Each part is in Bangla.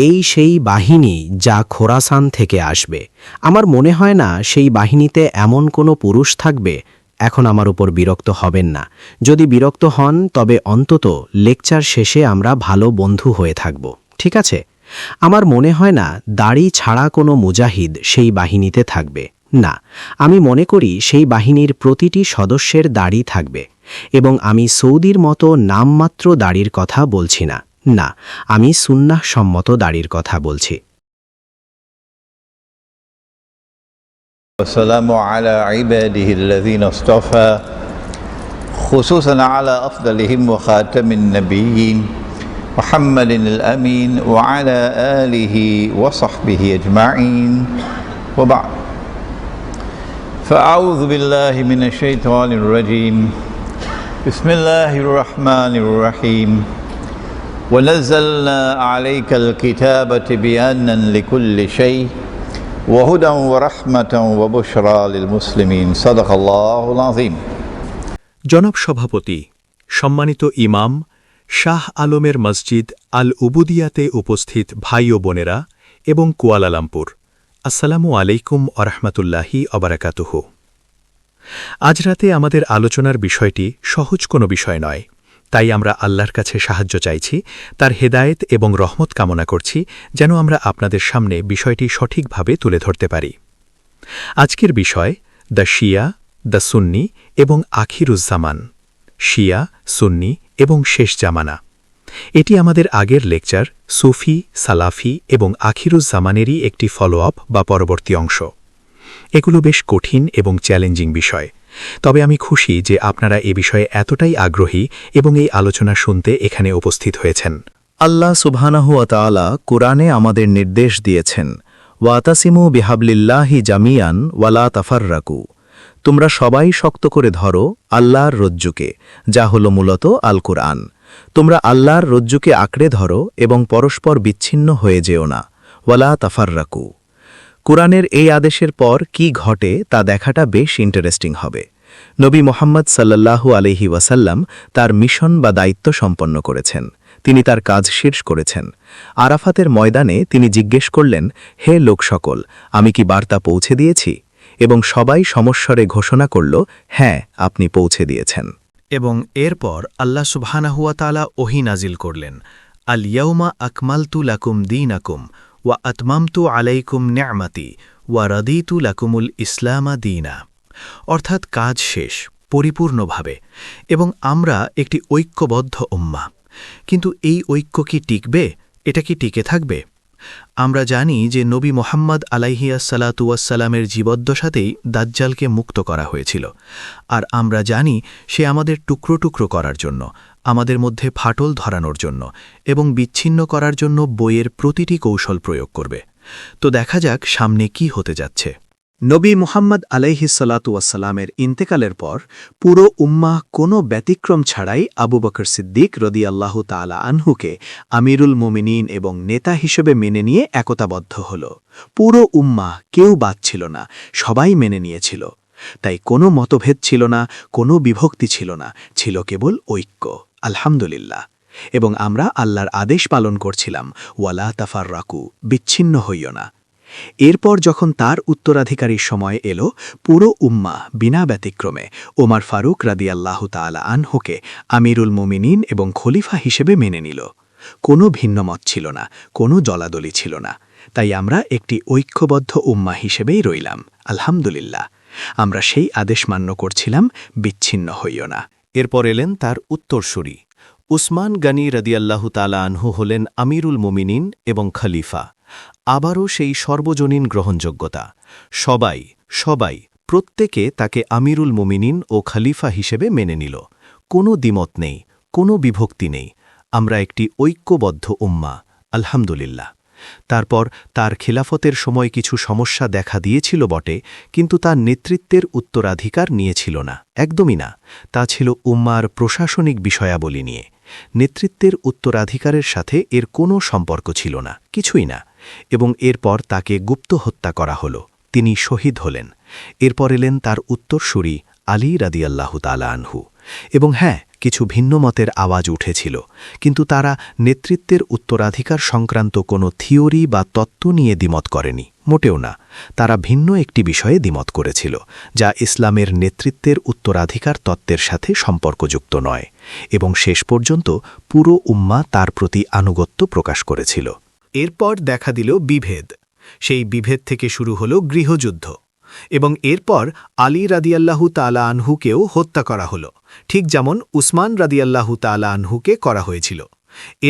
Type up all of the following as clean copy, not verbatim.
এই সেই বাহিনী যা খোরাসান থেকে আসবে। আমার মনে হয় না সেই বাহিনীতে এমন কোনো পুরুষ থাকবে এখন আমার উপর বিরক্ত হবেন না। যদি বিরক্ত হন তবে অন্তত লেকচার শেষে আমরা ভালো বন্ধু হয়ে থাকব, ঠিক আছে? আমার মনে হয় না দাড়ি ছাড়া কোনো মুজাহিদ সেই বাহিনীতে থাকবে না। আমি মনে করি সেই বাহিনীর প্রতিটি সদস্যের দাড়ি থাকবে। এবং আমি সৌদির মতো নামমাত্র দাড়ির কথা বলছি না, না, আমি সুন্নাহ সম্মত দাড়ির কথা বলছি। والسلام على عباده الذين اصطفى خصوصا على أفضلهم وخاتم النبيين محمد الأمين وعلى آله وصحبه أجمعين وبعد فأعوذ بالله من الشيطان الرجيم بسم الله الرحمن الرحيم ونزلنا عليك الكتاب تبيانا لكل شيء وهدى ورحمة وبشرى للمسلمين صدق الله العظيم। জনাব সভাপতি, সম্মানিত ইমাম, শাহ আলমের মসজিদ আল উবুদিয়াতে উপস্থিত ভাই ও বোনেরা এবং কুয়ালালামপুর, আসসালামু আলাইকুম ওরহমতুল্লাহি অবরাকাতুহু। আজ রাতে আমাদের আলোচনার বিষয়টি সহজ কোনো বিষয় নয়, তাই আমরা আল্লাহর কাছে সাহায্য চাইছি, তার হেদায়েত এবং রহমত কামনা করছি যেন আমরা আপনাদের সামনে বিষয়টি সঠিকভাবে তুলে ধরতে পারি। আজকের বিষয় দ্য শিয়া, দ্য সুন্নি এবং আখিরুজ্জামান, শিয়া, সুন্নি এবং শেষ জামানা। এটি আমাদের আগের লেকচার সুফি, সালাফি এবং আখিরুজ্জামানেরই একটি ফলো আপ বা পরবর্তী অংশ। এগুলো বেশ কঠিন এবং চ্যালেঞ্জিং বিষয়, তবে আমি খুশি যে আপনারা এ বিষয়ে এতটাই আগ্রহী এবং এই আলোচনা শুনতে এখানে উপস্থিত হয়েছেন। আল্লাহ সুবহানাহু ওয়া তাআলা কুরআনে আমাদের নির্দেশ দিয়েছেন, ওয়াতাসিমু বিহাবলিল্লাহি জামিয়ান ওয়ালা তাফাররাকু, তোমরা সবাই শক্ত করে ধরো আল্লাহর রজ্জুকে, যা হলো মূলত আল কুরআন। তোমরা আল্লাহর রজ্জুকে আঁকড়ে ধরো এবং পরস্পর বিচ্ছিন্ন হয়ে যেও না, ওয়ালা তাফাররাকু। কুরআনের এই আদেশের পর কি ঘটে তা দেখাটা বেশ ইন্টারেস্টিং হবে। নবী মুহাম্মদ সাল্লাল্লাহু আলাইহি ওয়াসাল্লাম তার মিশন বা দায়িত্ব সম্পন্ন করেছেন, তিনি তার কাজ শেষ করেছেন। আরাফাতের ময়দানে তিনি জিজ্ঞেস করলেন, হে লোক সকল, আমি কি বার্তা পৌঁছে দিয়েছি? এবং সবাই সমস্বরে ঘোষণা করল, হ্যাঁ, আপনি পৌঁছে দিয়েছেন। এবং এরপর আল্লাহ সুবহানাহু ওয়া তাআলা ওহী নাজিল করলেন, আল ইয়াউমা আকমালতু লাকুম দীনাকুম ওয়া আতমামতু আলাইকুম নি'মাতি ওয়া রাদিতু লাকুমুল ইসলামা দীনা, অর্থাৎ কাজ শেষ পরিপূর্ণভাবে এবং আমরা একটি ঐক্যবদ্ধ উম্মাহ। কিন্তু এই ঐক্য কি টিকবে? এটা কি টিকে থাকবে? আমরা জানি যে নবী মুহাম্মদ আলাইহিয়াসসালাতু ওয়াসসালামের জীবদ্দশাতেই দাজ্জালকে মুক্ত করা হয়েছিল, আর আমরা জানি সে আমাদের টুকরো টুকরো করার জন্য, আমাদের মধ্যে ফাটল ধরানোর জন্য এবং বিচ্ছিন্ন করার জন্য বইয়ের প্রতিটি কৌশল প্রয়োগ করবে। তো দেখা যাক সামনে কি হতে যাচ্ছে। নবী মুহাম্মদ আলাইহিসসালাতু ওয়াসসালামের ইন্তেকালের পর পুরো উম্মাহ কোনো ব্যতিক্রম ছাড়াই আবু বকর সিদ্দিক রাদিয়াল্লাহু তাআলা আনহুকে আমিরুল মুমিনিন এবং নেতা হিসেবে মেনে নিয়ে একতাবদ্ধ হল। পুরো উম্মাহ কেউ বাদ ছিল না, সবাই মেনে নিয়েছিল। তাই কোনো মতভেদ ছিল না, কোনো বিভক্তি ছিল না, ছিল কেবল ঐক্য। আলহামদুলিল্লাহ। এবং আমরা আল্লাহর আদেশ পালন করছিলাম, ওয়ালা তাফাররাকু, বিচ্ছিন্ন হইও না। এরপর যখন তার উত্তরাধিকারীর সময় এলো, পুরো উম্মাহ বিনা ব্যতিক্রমে ওমর ফারুক রাদিয়াল্লাহু তাআলা আনহুকে আমিরুল মুমিনিন এবং খলিফা হিসেবে মেনে নিল। কোনো ভিন্নমত ছিল না, কোনো জলাদলি ছিল না। তাই আমরা একটি ঐক্যবদ্ধ উম্মাহ হিসেবেই রইলাম। আলহামদুলিল্লাহ। আমরা সেই আদেশ মান্য করছিলাম, বিচ্ছিন্ন হইও না। এরপর এলেন তার উত্তরসূরি উসমান গনি রাদিয়াল্লাহু তাআলা আনহু হলেন আমিরুল মুমিনিন এবং খলিফা। আবারও সেই সর্বজনীন গ্রহণযোগ্যতা, সবাই প্রত্যেকে তাকে আমিরুল মুমিনিন ও খলিফা হিসেবে মেনে নিল। কোনো দ্বিমত নেই, কোনো বিভক্তি নেই, আমরা একটি ঐক্যবদ্ধ উম্মাহ। আলহামদুলিল্লাহ। তারপর তার খিলাফতের সময় কিছু সমস্যা দেখা দিয়েছিল বটে, কিন্তু তার নেতৃত্বের উত্তরাধিকার নিয়েছিল না, একদমই না। তা ছিল উম্মার প্রশাসনিক বিষয়াবলী নিয়ে। নেতৃত্বের উত্তরাধিকারের সাথে এর কোনো সম্পর্ক ছিল না, কিছুই না। এবং এরপর তাকে গুপ্ত হত্যা করা হল, তিনি শহীদ হলেন। এরপর এলেন তার উত্তরসূরি আলী রাদিয়াল্লাহু তাআলা আনহু। এবং হ্যাঁ, কিছু ভিন্নমতের আওয়াজ উঠেছিল, কিন্তু তারা নেতৃত্বের উত্তরাধিকার সংক্রান্ত কোনো থিওরি বা তত্ত্ব নিয়ে দ্বিমত করেনি, মোটেও না। তারা ভিন্ন একটি বিষয়ে দ্বিমত করেছিল, যা ইসলামের নেতৃত্বের উত্তরাধিকার তত্ত্বের সাথে সম্পর্কযুক্ত নয়, এবং শেষ পর্যন্ত পুরো উম্মাহ তার প্রতি আনুগত্য প্রকাশ করেছিল। এরপর দেখা দিল বিভেদ। সেই বিভেদ থেকে শুরু হল গৃহযুদ্ধ, এবং এরপর আলী রাদিয়াল্লাহু তাআলা আনহুকেও হত্যা করা হল, ঠিক যেমন উসমান রাদিয়াল্লাহু তাআলা আনহুকে করা হয়েছিল।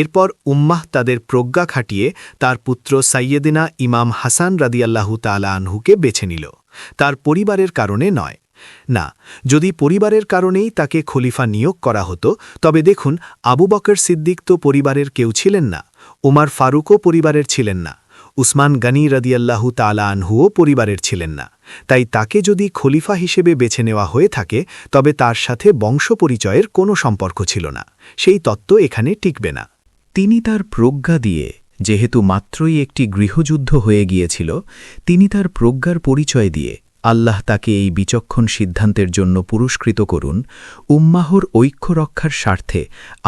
এরপর উম্মাহ তাদের প্রজ্ঞা খাটিয়ে তার পুত্র সাইয়েদিনা ইমাম হাসান রাদিয়াল্লাহু তাআলা আনহুকে বেছে নিল, তার পরিবারের কারণে নয়। না, যদি পরিবারের কারণেই তাকে খলিফা নিয়োগ করা হতো, তবে দেখুন আবু বকর সিদ্দিক তো পরিবারের কেউ ছিলেন না, ওমর ফারুকও পরিবারের ছিলেন না, উসমান গনি রাদিয়াল্লাহু তাআলা আনহুও পরিবারের ছিলেন না। তাই তাকে যদি খলিফা হিসেবে বেছে নেওয়া হয়ে থাকে, তবে তার সাথে বংশ পরিচয়ের কোনো সম্পর্ক ছিল না। সেই তত্ত্ব এখানে টিকবে না। তিনি তার প্রজ্ঞা দিয়ে, যেহেতু মাত্রই একটি গৃহযুদ্ধ হয়ে গিয়েছিল, তিনি তার প্রজ্ঞার পরিচয় দিয়ে আল্লাহ তাকে এই বিচক্ষণ সিদ্ধান্তের জন্য পুরস্কৃত করুন, উম্মাহর ঐক্য রক্ষার স্বার্থে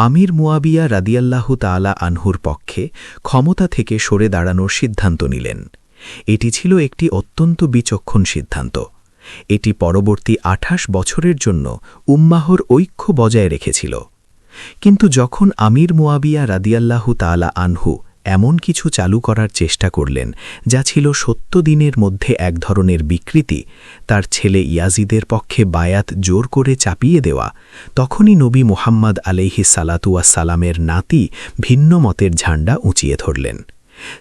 আমির মুয়াবিয়া রাদিয়াল্লাহু তাআলা আনহুর পক্ষে ক্ষমতা থেকে সরে দাঁড়ানোর সিদ্ধান্ত নিলেন। এটি ছিল একটি অত্যন্ত বিচক্ষণ সিদ্ধান্ত। এটি পরবর্তী ২৮ বছরের জন্য উম্মাহর ঐক্য বজায় রেখেছিল। কিন্তু যখন আমির মুয়াবিয়া রাদিয়াল্লাহু তাআলা আনহু এমন কিছু চালু করার চেষ্টা করলেন যা ছিল ৭০ দিনের মধ্যে এক ধরনের বিকৃতি, তার ছেলে ইয়াজিদের পক্ষে বায়াত জোর করে চাপিয়ে দেওয়া, তখনই নবী মুহাম্মদ আলাইহিস সালাতু ওয়াস সালামের নাতি ভিন্ন মতের ঝান্ডা উঁচিয়ে ধরলেন।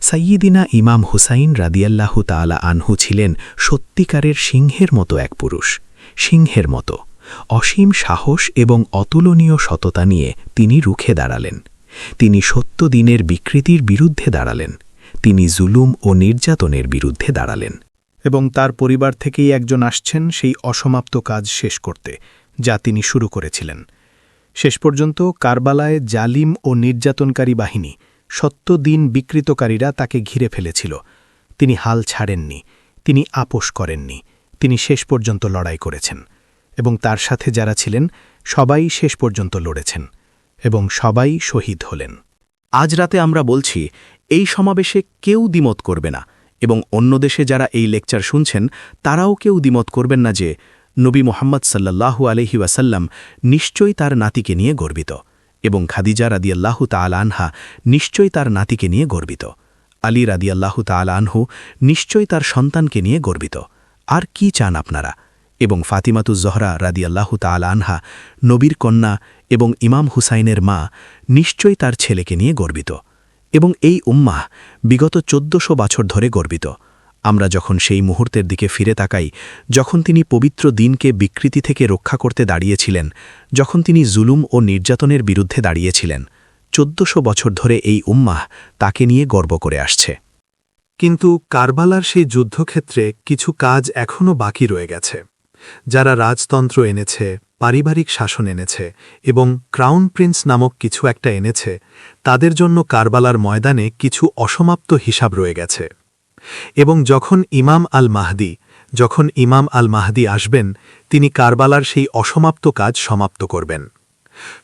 সাইয়্যিদিনা ইমাম হুসাইন রাদিয়াল্লাহু তাআলা আনহু ছিলেন সত্যিকারের সিংহের মতো এক পুরুষ, সিংহের মতো অসীম সাহস এবং অতুলনীয় সততা নিয়ে তিনি রুখে দাঁড়ালেন। তিনি ৭০ দিনের বিকৃতির বিরুদ্ধে দাঁড়ালেন, তিনি জুলুম ও নির্যাতনের বিরুদ্ধে দাঁড়ালেন। এবং তার পরিবার থেকেই একজন আসছেন সেই অসমাপ্ত কাজ শেষ করতে, যা তিনি শুরু করেছিলেন। শেষ পর্যন্ত কারবালায় জালিম ও নির্যাতনকারী বাহিনী, ৭০ দিন বিকৃতকারীরা তাকে ঘিরে ফেলেছিল। তিনি হাল ছাড়েননি, তিনি আপোষ করেননি, তিনি শেষ পর্যন্ত লড়াই করেছেন, এবং তার সাথে যারা ছিলেন সবাই শেষ পর্যন্ত লড়েছেন, এবং সবাই শহীদ হলেন। আজ রাতে আমরা বলছি, এই সমাবেশে কেউ দ্বিমত করবে না, এবং অন্য দেশে যারা এই লেকচার শুনছেন তারাও কেউ দ্বিমত করবেন না যে নবী মুহাম্মদ সাল্লাল্লাহু আলাইহি ওয়াসাল্লাম নিশ্চয়ই তার নাতিকে নিয়ে গর্বিত, এবং খাদিজা রাদিয়াল্লাহু তাআলা আনহা নিশ্চয়ই তার নাতিকে নিয়ে গর্বিত, আলী রাদিয়াল্লাহু তাআলা আনহু নিশ্চয়ই তার সন্তানকে নিয়ে গর্বিত। আর কি চান আপনারা? এবং ফাতিমাতুজ জহরা রাদিয়াল্লাহু তাআলা আনহা নবীর কন্যা এবং ইমাম হুসাইনের মা নিশ্চয়ই তার ছেলেকে নিয়ে গর্বিত, এবং এই উম্মাহ বিগত ১৪০০ বছর ধরে গর্বিত। আমরা যখন সেই মুহূর্তের দিকে ফিরে তাকাই, যখন তিনি পবিত্র দিনকে বিকৃতি থেকে রক্ষা করতে দাঁড়িয়েছিলেন, যখন তিনি জুলুম ও নির্যাতনের বিরুদ্ধে দাঁড়িয়েছিলেন, ১৪০০ বছর ধরে এই উম্মাহ তাকে নিয়ে গর্ব করে আসছে। কিন্তু কারবালার সেই যুদ্ধক্ষেত্রে কিছু কাজ এখনও বাকি রয়ে গেছে। যারা রাজতন্ত্র এনেছে, পারিবারিক শাসন এনেছে এবং ক্রাউন প্রিন্স নামক কিছু একটা এনেছে, তাদের জন্য কারবালার ময়দানে কিছু অসমাপ্ত হিসাব রয়ে গেছে। এবং যখন ইমাম আল মাহদি আসবেন, তিনি কারবালার সেই অসমাপ্ত কাজ সমাপ্ত করবেন,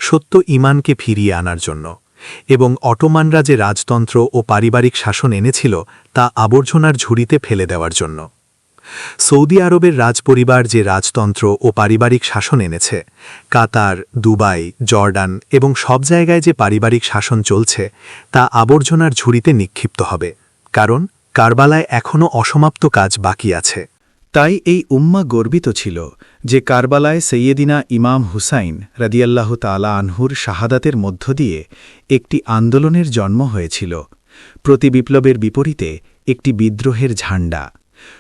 সত্য ঈমানকে ফিরিয়ে আনার জন্য, এবং অটোমানরা যে রাজতন্ত্র ও পারিবারিক শাসন এনেছিল তা আবর্জনার ঝুড়িতে ফেলে দেওয়ার জন্য। সৌদি আরবের রাজপরিবার যে রাজতন্ত্র ও পারিবারিক শাসন এনেছে, কাতার, দুবাই, জর্ডান এবং সব জায়গায় যে পারিবারিক শাসন চলছে, তা আবর্জনার ঝুড়িতে নিক্ষিপ্ত হবে, কারণ কারবালায় এখনও অসমাপ্ত কাজ বাকি আছে। তাই এই উম্মাহ গর্বিত ছিল যে কারবালায় সৈয়দিনা ইমাম হুসাইন রাদিয়াল্লাহু তাআলা আনহুর শাহাদাতের মধ্য দিয়ে একটি আন্দোলনের জন্ম হয়েছিল। প্রতি বিপ্লবের বিপরীতে একটি বিদ্রোহের ঝান্ডা,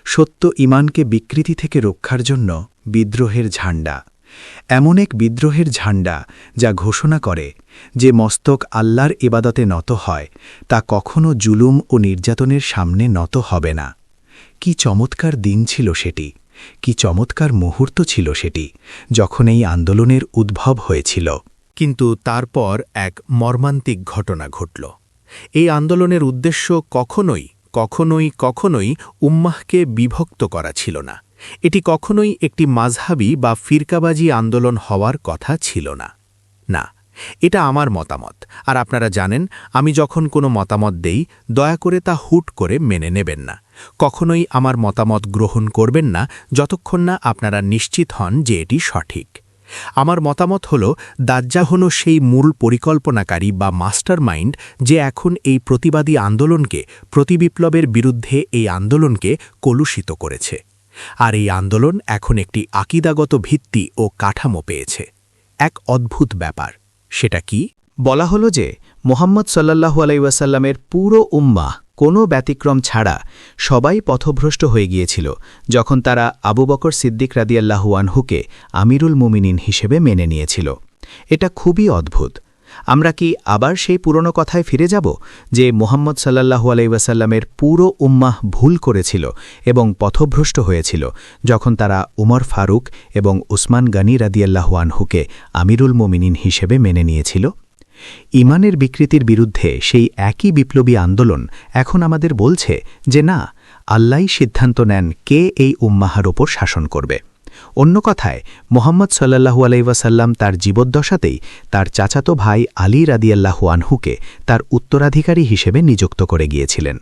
সত্য ঈমানকে বিকৃতি থেকে রক্ষার জন্য বিদ্রোহের ঝান্ডা, এমন এক বিদ্রোহের ঝান্ডা যা ঘোষণা করে যে মস্তক আল্লাহর ইবাদতে নত হয় তা কখনো জুলুম ও নির্যাতনের সামনে নত হবে না। কি চমৎকার দিন ছিল সেটি, কি চমৎকার মুহূর্ত ছিল সেটি, যখন এই আন্দোলনের উদ্ভব হয়েছিল। কিন্তু তারপর এক মর্মান্তিক ঘটনা ঘটল। এই আন্দোলনের উদ্দেশ্য কখনোই উম্মাহকে বিভক্ত করা ছিল না। এটি কখনোই একটি মাযহাবী বা ফিরকাবাজি আন্দোলন হওয়ার কথা ছিল না। না, এটা আমার মতামত, আর আপনারা জানেন আমি যখন কোনো মতামত দেই দয়া করে তা হুট করে মেনে নেবেন না। কখনোই আমার মতামত গ্রহণ করবেন না যতক্ষণ না আপনারা নিশ্চিত হন যে এটি সঠিক। আমার মতামত হল দাজ্জাল হলো সেই মূল পরিকল্পনাকারী বা মাস্টারমাইন্ড যে এখন এই প্রতিবাদী আন্দোলনকে, প্রতিবিপ্লবের বিরুদ্ধে এই আন্দোলনকে কলুষিত করেছে। আর এই আন্দোলন এখন একটি আকীদাগত ভিত্তি ও কাঠামো পেয়েছে। এক অদ্ভুত ব্যাপার, সেটা কি? বলা হলো যে মোহাম্মদ সাল্লাল্লাহু আলাইহি ওয়াসাল্লামের পুরো উম্মাহ কোনো ব্যতিক্রম ছাড়া সবাই পথভ্রষ্ট হয়ে গিয়েছিল যখন তারা আবু বকর সিদ্দিক রাদিয়াল্লাহু আনহুকে আমিরুল মুমিনিন হিসেবে মেনে নিয়েছিল। এটা খুবই অদ্ভুত। আমরা কি আবার সেই পুরনো কথায় ফিরে যাব যে মোহাম্মদ সাল্লাল্লাহু আলাইহি ওয়াসাল্লামের পুরো উম্মাহ ভুল করেছিল এবং পথভ্রষ্ট হয়েছিল যখন তারা উমর ফারুক এবং উসমান গনি রাদিয়াল্লাহু আনহুকে আমিরুল মুমিনিন হিসেবে মেনে নিয়েছিল? ঈমানের বিকৃতির বিরুদ্ধে সেই একই বিপ্লবী আন্দোলন এখন আমাদের বলছে যে না, আল্লাহই সিদ্ধান্ত নেন কে এই উম্মাহার ওপর শাসন করবে। অন্য কথায় মোহাম্মদ সাল্লাল্লাহু আলাইহি ওয়াসাল্লাম তার জীবদ্দশাতেই তার চাচাতো ভাই আলী রাদিয়াল্লাহু আনহুকে তার উত্তরাধিকারী হিসেবে নিযুক্ত করে গিয়েছিলেন।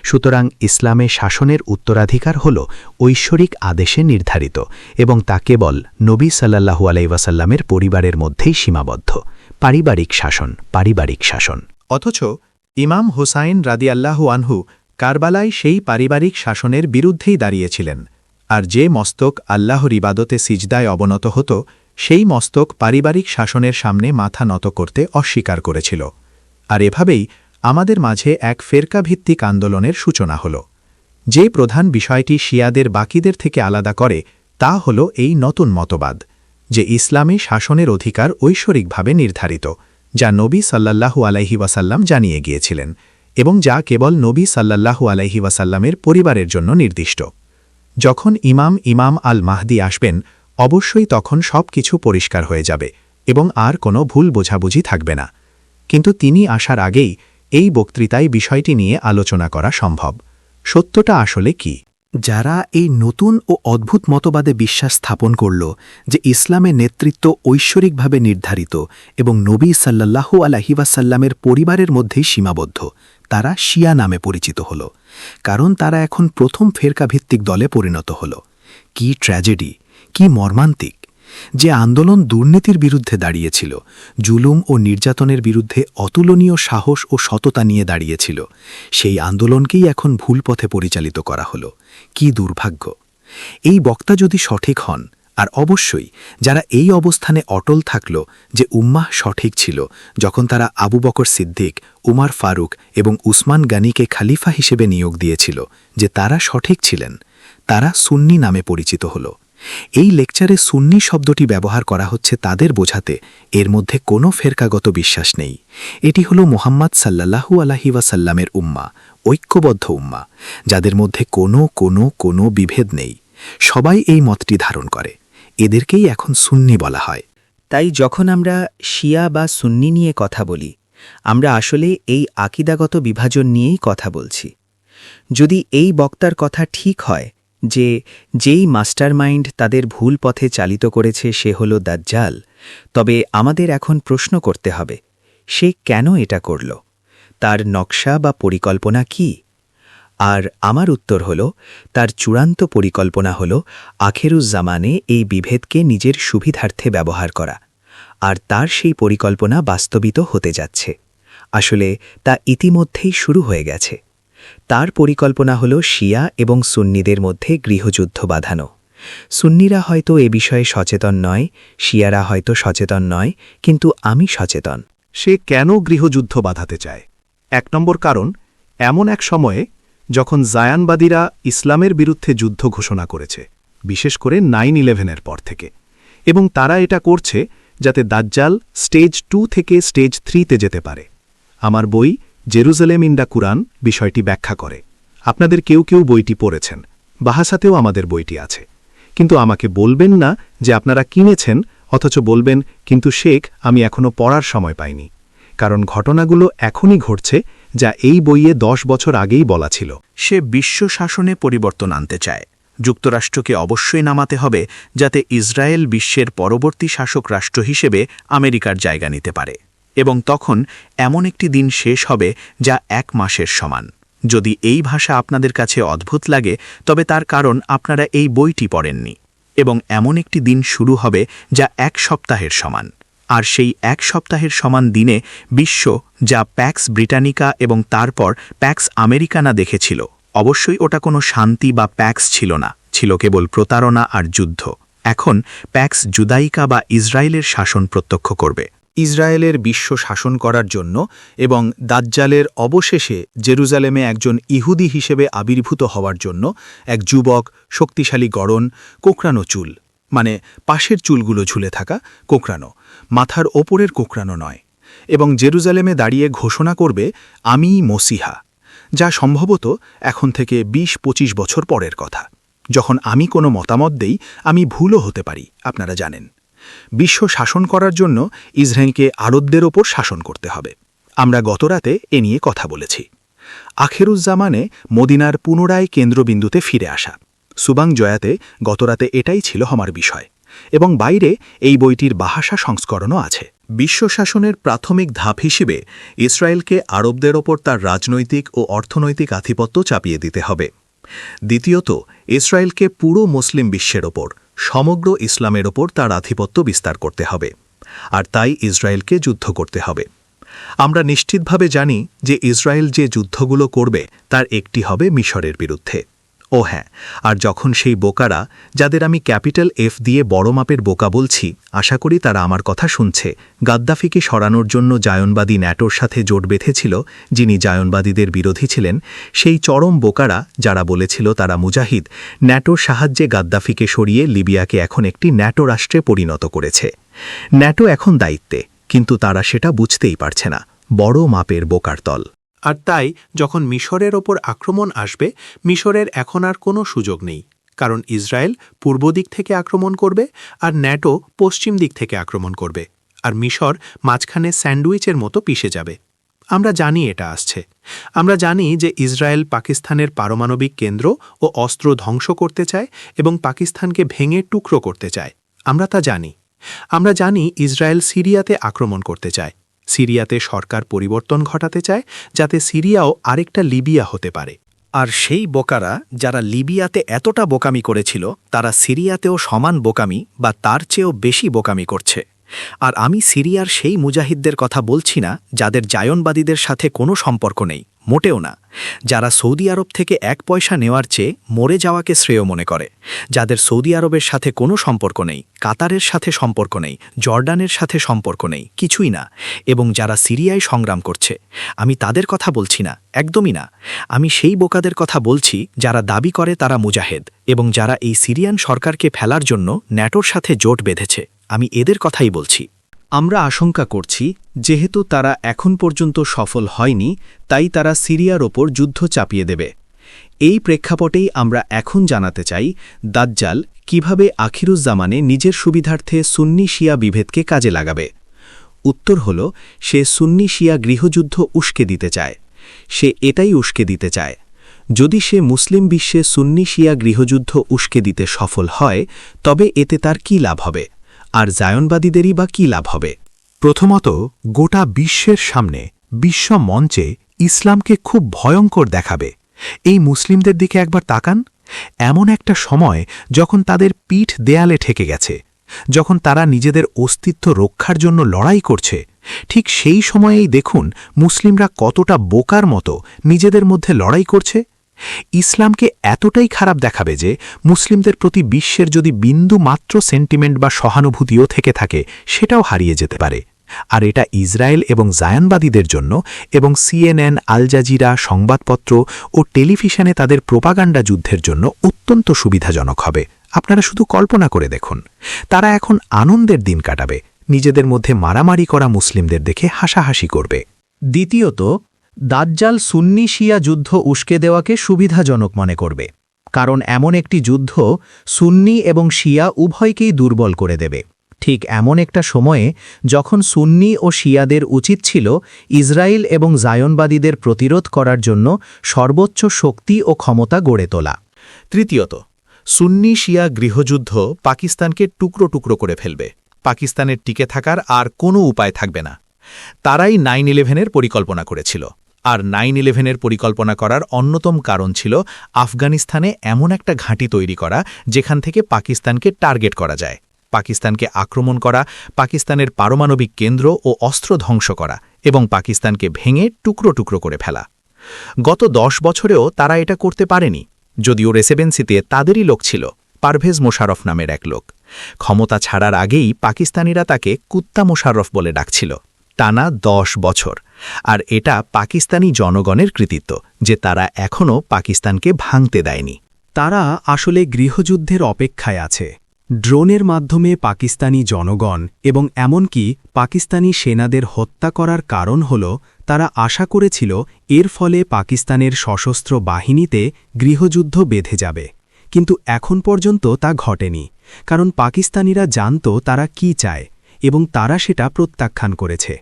সুতরাং ইসলামে শাসনের উত্তরাধিকার হল ঐশ্বরিক আদেশে নির্ধারিত এবং তা কেবল নবী সাল্লাল্লাহু আলাইহি ওয়াসাল্লামের পরিবারের মধ্যেই সীমাবদ্ধ। পারিবারিক শাসন। অথচ ইমাম হুসাইন রাদিয়াল্লাহু আনহু কারবালায় সেই পারিবারিক শাসনের বিরুদ্ধেই দাঁড়িয়েছিলেন, আর যে মস্তক আল্লাহর ইবাদতে সিজদায় অবনত হতো সেই মস্তক পারিবারিক শাসনের সামনে মাথা নত করতে অস্বীকার করেছিল। আর এভাবেই আমাদের মাঝে এক ফেরকাভিত্তিক আন্দোলনের সূচনা হল। যে প্রধান বিষয়টি শিয়াদের বাকিদের থেকে আলাদা করে তা হল এই নতুন মতবাদ যে ইসলামে শাসনের অধিকার ঐশ্বরিকভাবে নির্ধারিত, যা নবী সাল্লাল্লাহু আলাইহি ওয়াসাল্লাম জানিয়ে গিয়েছিলেন এবং যা কেবল নবী সাল্লাল্লাহু আলাইহি ওয়াসাল্লামের পরিবারের জন্য নির্দিষ্ট। যখন ইমাম আল মাহদি আসবেন অবশ্যই তখন সব কিছু পরিষ্কার হয়ে যাবে এবং আর কোনো ভুল বোঝাবুঝি থাকবে না। কিন্তু তিনি আসার আগেই এই বক্তৃতায় বিষয়টি নিয়ে আলোচনা করা সম্ভব। সত্যটা আসলে কি? যারা এই নতুন ও অদ্ভুত মতবাদে বিশ্বাস স্থাপন করল যে ইসলামের নেতৃত্ব ঐশ্বরিকভাবে নির্ধারিত এবং নবী সাল্লাল্লাহু আলাইহি ওয়াসাল্লামের পরিবারের মধ্যেই সীমাবদ্ধ, তারা শিয়া নামে পরিচিত হল, কারণ তারা এখন প্রথম ফেরকাভিত্তিক দলে পরিণত হল। কি ট্র্যাজেডি, কি মর্মান্তিক! যে আন্দোলন দুর্নীতির বিরুদ্ধে দাঁড়িয়েছিল, জুলুম ও নির্যাতনের বিরুদ্ধে অতুলনীয় সাহস ও সততা নিয়ে দাঁড়িয়েছিল, সেই আন্দোলনকেই এখন ভুল পথে পরিচালিত করা হল। কি দুর্ভাগ্য! এই বক্তা যদি সঠিক হন, আর অবশ্যই যারা এই অবস্থানে অটল থাকল যে উম্মাহ সঠিক ছিল যখন তারা আবু বকর সিদ্দিক, উমর ফারুক এবং উসমান গনিকে খালিফা হিসেবে নিয়োগ দিয়েছিল, যে তারা সঠিক ছিলেন, তারা সুন্নি নামে পরিচিত হল। এই লেকচারে সুন্নি শব্দটি ব্যবহার করা হচ্ছে তাদের বোঝাতে এর মধ্যে কোনো ফেরকাগত বিশ্বাস নেই। এটি হল মুহাম্মদ সাল্লাল্লাহু আলাইহি ওয়াসাল্লামের উম্মাহ, ঐক্যবদ্ধ উম্মাহ, যাদের মধ্যে কোনো বিভেদ নেই। সবাই এই মতটি ধারণ করে। এদেরকেই এখন সুন্নি বলা হয়। তাই যখন আমরা শিয়া বা সুন্নি নিয়ে কথা বলি, আমরা আসলে এই আকীদাগত বিভাজন নিয়েই কথা বলছি। যদি এই বক্তার কথা ঠিক হয় যে যেই মাস্টারমাইন্ড তাদের ভুল পথে চালিত করেছে সে হল দাজ্জাল, তবে আমাদের এখন প্রশ্ন করতে হবে, সে কেন এটা করল? তার নকশা বা পরিকল্পনা কি? আর আমার উত্তর হল, তার চূড়ান্ত পরিকল্পনা হল আখেরুজ্জামানে এই বিভেদকে নিজের সুবিধার্থে ব্যবহার করা, আর তার সেই পরিকল্পনা বাস্তবিত হতে যাচ্ছে। আসলে তা ইতিমধ্যেই শুরু হয়ে গেছে। তার পরিকল্পনা হল শিয়া এবং সুন্নিদের মধ্যে গৃহযুদ্ধ বাঁধানো। সুন্নিরা হয়তো এ বিষয়ে সচেতন নয়, শিয়ারা হয়তো সচেতন নয়, কিন্তু আমি সচেতন। সে কেন গৃহযুদ্ধ বাঁধাতে চায়? ১ নম্বর কারণ, এমন এক সময়ে যখন জায়ানবাদীরা ইসলামের বিরুদ্ধে যুদ্ধ ঘোষণা করেছে, বিশেষ করে 9/11-এর পর থেকে, এবং তারা এটা করছে যাতে দাজ্জাল স্টেজ 2 থেকে স্টেজ 3-তে যেতে পারে। আমার বই জেরুজালেম ইন দ্য কুরআন বিষয়টি ব্যাখ্যা করে। আপনাদের কেউ বইটি পড়েছেন, বাহাসাতেও আমাদের বইটি আছে। কিন্তু আমাকে বলবেন না যে আপনারা কিনেছেন, অথচ বলবেন কিন্তু শেখ আমি এখনও পড়ার সময় পাইনি, কারণ ঘটনাগুলো এখনই ঘটছে যা এই বইয়ে 10 বছর আগেই বলা ছিল। সে বিশ্ব শাসনে পরিবর্তন আনতে চায়। যুক্তরাষ্ট্রকে অবশ্যই নামাতে হবে যাতে ইসরায়েল বিশ্বের পরবর্তী শাসক রাষ্ট্র হিসেবে আমেরিকার জায়গা নিতে পারে, এবং তখন এমন একটি দিন শেষ হবে যা 1 মাসের সমান। যদি এই ভাষা আপনাদের কাছে অদ্ভুত লাগে তবে তার কারণ আপনারা এই বইটি পড়েননি। এবং এমন একটি দিন শুরু হবে যা 1 সপ্তাহের সমান, আর সেই 1 সপ্তাহের সমান দিনে বিশ্ব যা প্যাক্স ব্রিটানিকা এবং তারপর প্যাক্স আমেরিকানা দেখেছিল, অবশ্যই ওটা কোনো শান্তি বা প্যাক্স ছিল না, ছিল কেবল প্রতারণা আর যুদ্ধ। এখন প্যাক্স জুদাইকা বা ইসরায়েলের শাসন প্রত্যক্ষ করবে। ইসরায়েলের বিশ্ব শাসন করার জন্য এবং দাজ্জালের অবশেষে জেরুজালেমে একজন ইহুদি হিসেবে আবির্ভূত হওয়ার জন্য এক যুবক, শক্তিশালী গড়ন, কোঁকড়ানো চুল, মানে পাশের চুলগুলো ঝুলে থাকা কোঁকড়ানো, মাথার ওপরের কোঁকড়ানো নয়, এবং জেরুজালেমে দাঁড়িয়ে ঘোষণা করবে আমিই মসিহা, যা সম্ভবত এখন থেকে ২০-২৫ বছর পরের কথা। যখন আমি কোনো মতামত দেই আমি ভুলও হতে পারি, আপনারা জানেন। বিশ্ব শাসন করার জন্য ইসরায়েলকে আরবদের ওপর শাসন করতে হবে। আমরা গতরাতে এ নিয়ে কথা বলেছি। আখেরুজ্জামানে মদিনার পুনরায় কেন্দ্রবিন্দুতে ফিরে আসা। সুবাং জয়াতে গতরাতে এটাই ছিল আমার বিষয়, এবং বাইরে এই বইটির বাহাসা সংস্করণও আছে। বিশ্ব শাসনের প্রাথমিক ধাপ হিসেবে ইসরায়েলকে আরবদের ওপর তার রাজনৈতিক ও অর্থনৈতিক আধিপত্য চাপিয়ে দিতে হবে। দ্বিতীয়ত, ইসরায়েলকে পুরো মুসলিম বিশ্বের ওপর, সমগ্র ইসলামের ওপর তার আধিপত্য বিস্তার করতে হবে, আর তাই ইসরায়েলকে যুদ্ধ করতে হবে। আমরা নিশ্চিতভাবে জানি যে ইসরায়েল যে যুদ্ধগুলো করবে তার একটি হবে মিশরের বিরুদ্ধে। ও হ্যাঁ, আর যখন সেই বোকারা, যাদের আমি ক্যাপিটাল এফ দিয়ে বড় মাপের বোকা বলছি, আশা করি তারা আমার কথা শুনছে, গাদ্দাফিকে সরানোর জন্য জায়নবাদী ন্যাটোর সাথে জোট বেঁধেছিল, যিনি জায়নবাদীদের বিরোধী ছিলেন, সেই চরম বোকারা যারা বলেছিল তারা মুজাহিদ, ন্যাটোর সাহায্যে গাদ্দাফিকে সরিয়ে লিবিয়াকে এখন একটি ন্যাটো রাষ্ট্রে পরিণত করেছে। ন্যাটো এখন দায়িত্বে, কিন্তু তারা সেটা বুঝতেই পারছে না। বড় মাপের বোকার দল। আর তাই যখন মিশরের ওপর আক্রমণ আসবে, মিশরের এখন আর কোনো সুযোগ নেই, কারণ ইসরায়েল পূর্ব দিক থেকে আক্রমণ করবে আর ন্যাটো পশ্চিম দিক থেকে আক্রমণ করবে, আর মিশর মাঝখানে স্যান্ডউইচের মতো পিষে যাবে। আমরা জানি এটা আসছে। আমরা জানি যে ইসরায়েল পাকিস্তানের পারমাণবিক কেন্দ্র ও অস্ত্র ধ্বংস করতে চায় এবং পাকিস্তানকে ভেঙে টুকরো করতে চায়। আমরা তা জানি। আমরা জানি ইসরায়েল সিরিয়াতে আক্রমণ করতে চায়, সিরিয়াতে সরকার পরিবর্তন ঘটাতে চায়, যাতে সিরিয়াও আরেকটা লিবিয়া হতে পারে। আর সেই বোকারা যারা লিবিয়াতে এতটা বোকামি করেছিল, তারা সিরিয়াতেও সমান বোকামি বা তার চেয়েও বেশি বোকামি করছে। আর আমি সিরিয়ার সেই মুজাহিদদের কথা বলছি না যাদের জায়নবাদীদের সাথে কোনো সম্পর্ক নেই, মোটেও না, যারা সৌদি আরব থেকে 1 পয়সা নেওয়ার চেয়ে মরে যাওয়াকে শ্রেয় মনে করে, যাদের সৌদি আরবের সাথে কোনো সম্পর্ক নেই, কাতারের সাথে সম্পর্ক নেই, জর্ডানের সাথে সম্পর্ক নেই, কিছুই না, এবং যারা সিরিয়ায় সংগ্রাম করছে। আমি তাদের কথা বলছি না, একদমই না। আমি সেই বোকাদের কথা বলছি যারা দাবি করে তারা মুজাহিদ এবং যারা এই সিরিয়ান সরকারকে ফেলার জন্য ন্যাটোর সাথে জোট বেঁধেছে। আমি এদের কথাই বলছি। আমরা আশঙ্কা করছি, যেহেতু তারা এখন পর্যন্ত সফল হয়নি, তাই তারা সিরিয়ার ওপর যুদ্ধ চাপিয়ে দেবে। এই প্রেক্ষাপটেই আমরা এখন জানাতে চাই, দাজ্জাল কিভাবে আখিরুজ্জামানে নিজের সুবিধার্থে সুন্নি শিয়া বিভেদকে কাজে লাগাবে। উত্তর হল, সে সুন্নি শিয়া গৃহযুদ্ধ উস্কে দিতে চায়। সে এটাই উস্কে দিতে চায়। যদি সে মুসলিম বিশ্বে সুন্নি শিয়া গৃহযুদ্ধ উস্কে দিতে সফল হয়, তবে এতে তার কী লাভ হবে, আর জায়নবাদীদেরই বা কী লাভ হবে? প্রথমত, গোটা বিশ্বের সামনে, বিশ্ব মঞ্চে ইসলামকে খুব ভয়ঙ্কর দেখাবে। এই মুসলিমদের দিকে একবার তাকান। এমন একটা সময় যখন তাদের পিঠ দেয়ালে ঠেকে গেছে, যখন তারা নিজেদের অস্তিত্ব রক্ষার জন্য লড়াই করছে, ঠিক সেই সময়েই দেখুন মুসলিমরা কতটা বোকার মতো নিজেদের মধ্যে লড়াই করছে। ইসলামকে এতটাই খারাপ দেখাবে যে মুসলিমদের প্রতি বিশ্বের যদি বিন্দু মাত্র সেন্টিমেন্ট বা সহানুভূতিও থেকে থাকে, সেটাও হারিয়ে যেতে পারে। আর এটা ইসরায়েল এবং জায়ানবাদীদের জন্য এবং CNN, আল জাজিরা, সংবাদপত্র ও টেলিভিশনে তাদের প্রোপাগান্ডা যুদ্ধের জন্য অত্যন্ত সুবিধাজনক হবে। আপনারা শুধু কল্পনা করে দেখুন, তারা এখন আনন্দের দিন কাটাবে, নিজেদের মধ্যে মারামারি করা মুসলিমদের দেখে হাসাহাসি করবে। দ্বিতীয়ত, দাজ্জাল সুন্নি শিয়া যুদ্ধ উস্কে দেওয়াকে সুবিধাজনক মনে করবে, কারণ এমন একটি যুদ্ধ সুন্নি এবং শিয়া উভয়কেই দুর্বল করে দেবে। ঠিক এমন একটা সময়ে যখন সুন্নি ও শিয়াদের উচিত ছিল ইসরায়েল এবং জায়নবাদীদের প্রতিরোধ করার জন্য সর্বোচ্চ শক্তি ও ক্ষমতা গড়ে তোলা। তৃতীয়ত, সুন্নি শিয়া গৃহযুদ্ধ পাকিস্তানকে টুকরো টুকরো করে ফেলবে। পাকিস্তানের টিকে থাকার আর কোনো উপায় থাকবে না। তারাই 9/11-এর পরিকল্পনা করেছিল। আর 9/11-এর পরিকল্পনা করার অন্যতম কারণ ছিল আফগানিস্তানে এমন একটা ঘাঁটি তৈরি করা যেখান থেকে পাকিস্তানকে টার্গেট করা যায়, পাকিস্তানকে আক্রমণ করা, পাকিস্তানের পারমাণবিক কেন্দ্র ও অস্ত্র ধ্বংস করা এবং পাকিস্তানকে ভেঙে টুকরো টুকরো করে ফেলা। গত 10 বছরেও তারা এটা করতে পারেনি, যদিও রেসিডেন্সিতে তাদেরই লোক ছিল, পারভেজ মোশাররফ নামের এক লোক। ক্ষমতা ছাড়ার আগেই পাকিস্তানিরা তাকে কুত্তা মোশাররফ বলে ডাকছিল, টানা 10 বছর। আর এটা পাকিস্তানি জনগণের কৃতিত্ব যে তারা এখনও পাকিস্তানকে ভাঙতে দেয়নি। তারা আসলে গৃহযুদ্ধের অপেক্ষায় আছে। ড্রোনের মাধ্যমে পাকিস্তানি জনগণ এবং এমনকি পাকিস্তানি সেনাদের হত্যা করার কারণ হল তারা আশা করেছিল এর ফলে পাকিস্তানের সশস্ত্র বাহিনীতে গৃহযুদ্ধ বেঁধে যাবে। কিন্তু এখন পর্যন্ত তা ঘটেনি, কারণ পাকিস্তানিরা জানত তারা কি চায় এবং তারা সেটা প্রত্যাখ্যান করেছে।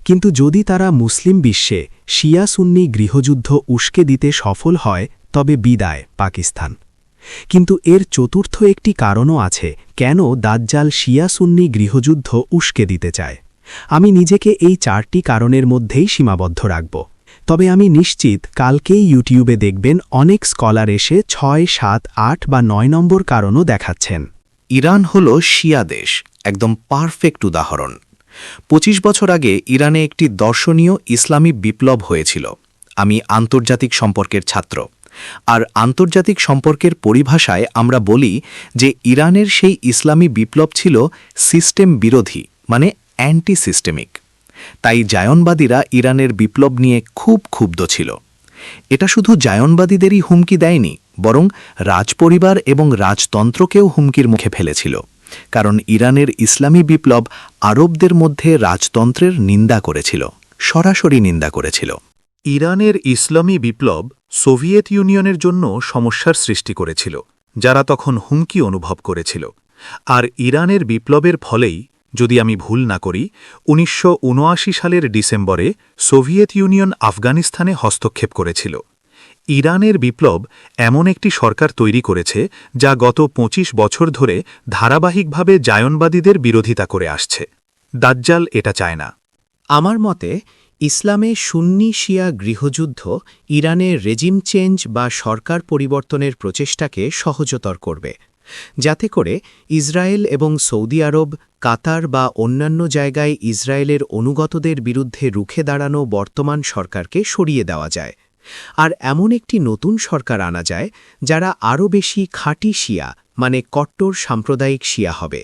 কিন্তু যদি তারা মুসলিম বিশ্বে শিয়া সুন্নি গৃহযুদ্ধ উস্কে দিতে সফল হয় তবে বিদায় পাকিস্তান। কিন্তু এর চতুর্থ একটি কারণও আছে কেন দাজ্জাল শিয়া সুন্নি গৃহযুদ্ধ উস্কে দিতে চায়। আমি নিজেকে এই 4টি কারণের মধ্যেই সীমাবদ্ধ রাখব, তবে আমি নিশ্চিত কালকেই ইউটিউবে দেখবেন অনেক স্কলার এসে 6, 7, 8 বা 9 নম্বর কারণও দেখাচ্ছেন। ইরান হল শিয়া দেশ, একদম পারফেক্ট উদাহরণ। 25 বছর আগে ইরানে একটি দর্শনীয় ইসলামী বিপ্লব হয়েছিল। আমি আন্তর্জাতিক সম্পর্কের ছাত্র, আর আন্তর্জাতিক সম্পর্কের পরিভাষায় আমরা বলি যে ইরানের সেই ইসলামী বিপ্লব ছিল সিস্টেম বিরোধী, মানে অ্যান্টি সিস্টেমিক। তাই জায়নবাদীরা ইরানের বিপ্লব নিয়ে খুব ক্ষুব্ধ ছিল। এটা শুধু জায়নবাদীদেরই হুমকি দেয়নি, বরং রাজপরিবার এবং রাজতন্ত্রকেও হুমকির মুখে ফেলেছিল, কারণ ইরানের ইসলামী বিপ্লব আরবদের মধ্যে রাজতন্ত্রের নিন্দা করেছিল, সরাসরি নিন্দা করেছিল। ইরানের ইসলামী বিপ্লব সোভিয়েত ইউনিয়নের জন্য সমস্যার সৃষ্টি করেছিল, যারা তখন হুমকি অনুভব করেছিল। আর ইরানের বিপ্লবের ফলেই, যদি আমি ভুল না করি, 1979 সালের ডিসেম্বরে সোভিয়েত ইউনিয়ন আফগানিস্তানে হস্তক্ষেপ করেছিল। ইরানের বিপ্লব এমন একটি সরকার তৈরি করেছে যা গত 25 বছর ধরে ধারাবাহিকভাবে জায়নবাদীদের বিরোধিতা করে আসছে। দাজ্জাল এটা চায় না। আমার মতে ইসলামে সুন্নি শিয়া গৃহযুদ্ধ ইরানের রেজিম চেঞ্জ বা সরকার পরিবর্তনের প্রচেষ্টাকে সহজতর করবে, যাতে করে ইসরায়েল এবং সৌদি আরব, কাতার বা অন্যান্য জায়গায় ইসরায়েলের অনুগতদের বিরুদ্ধে রুখে দাঁড়ানো বর্তমান সরকারকে সরিয়ে দেওয়া যায়। আর এমন একটি নতুন সরকার আনা যায় যারা আরও বেশি খাঁটি শিয়া, মানে কট্টর সাম্প্রদায়িক শিয়া হবে,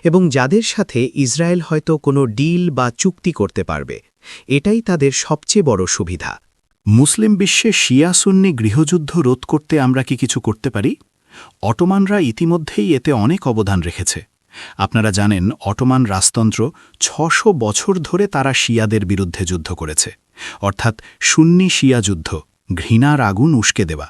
এবং যাদের সাথে ইসরায়েল হয়তো কোনো ডিল বা চুক্তি করতে পারবে। এটাই তাদের সবচেয়ে বড় সুবিধা। মুসলিম বিশ্বে শিয়া সুন্নি গৃহযুদ্ধ রোধ করতে আমরা কি কিছু করতে পারি? অটোমানরা ইতিমধ্যেই এতে অনেক অবদান রেখেছে। আপনারা জানেন, অটোমান রাজতন্ত্র 600 বছর ধরে তারা শিয়াদের বিরুদ্ধে যুদ্ধ করেছে, অর্থাৎ সুন্নি শিয়া যুদ্ধ, ঘৃণার আগুন উস্কে দেওয়া।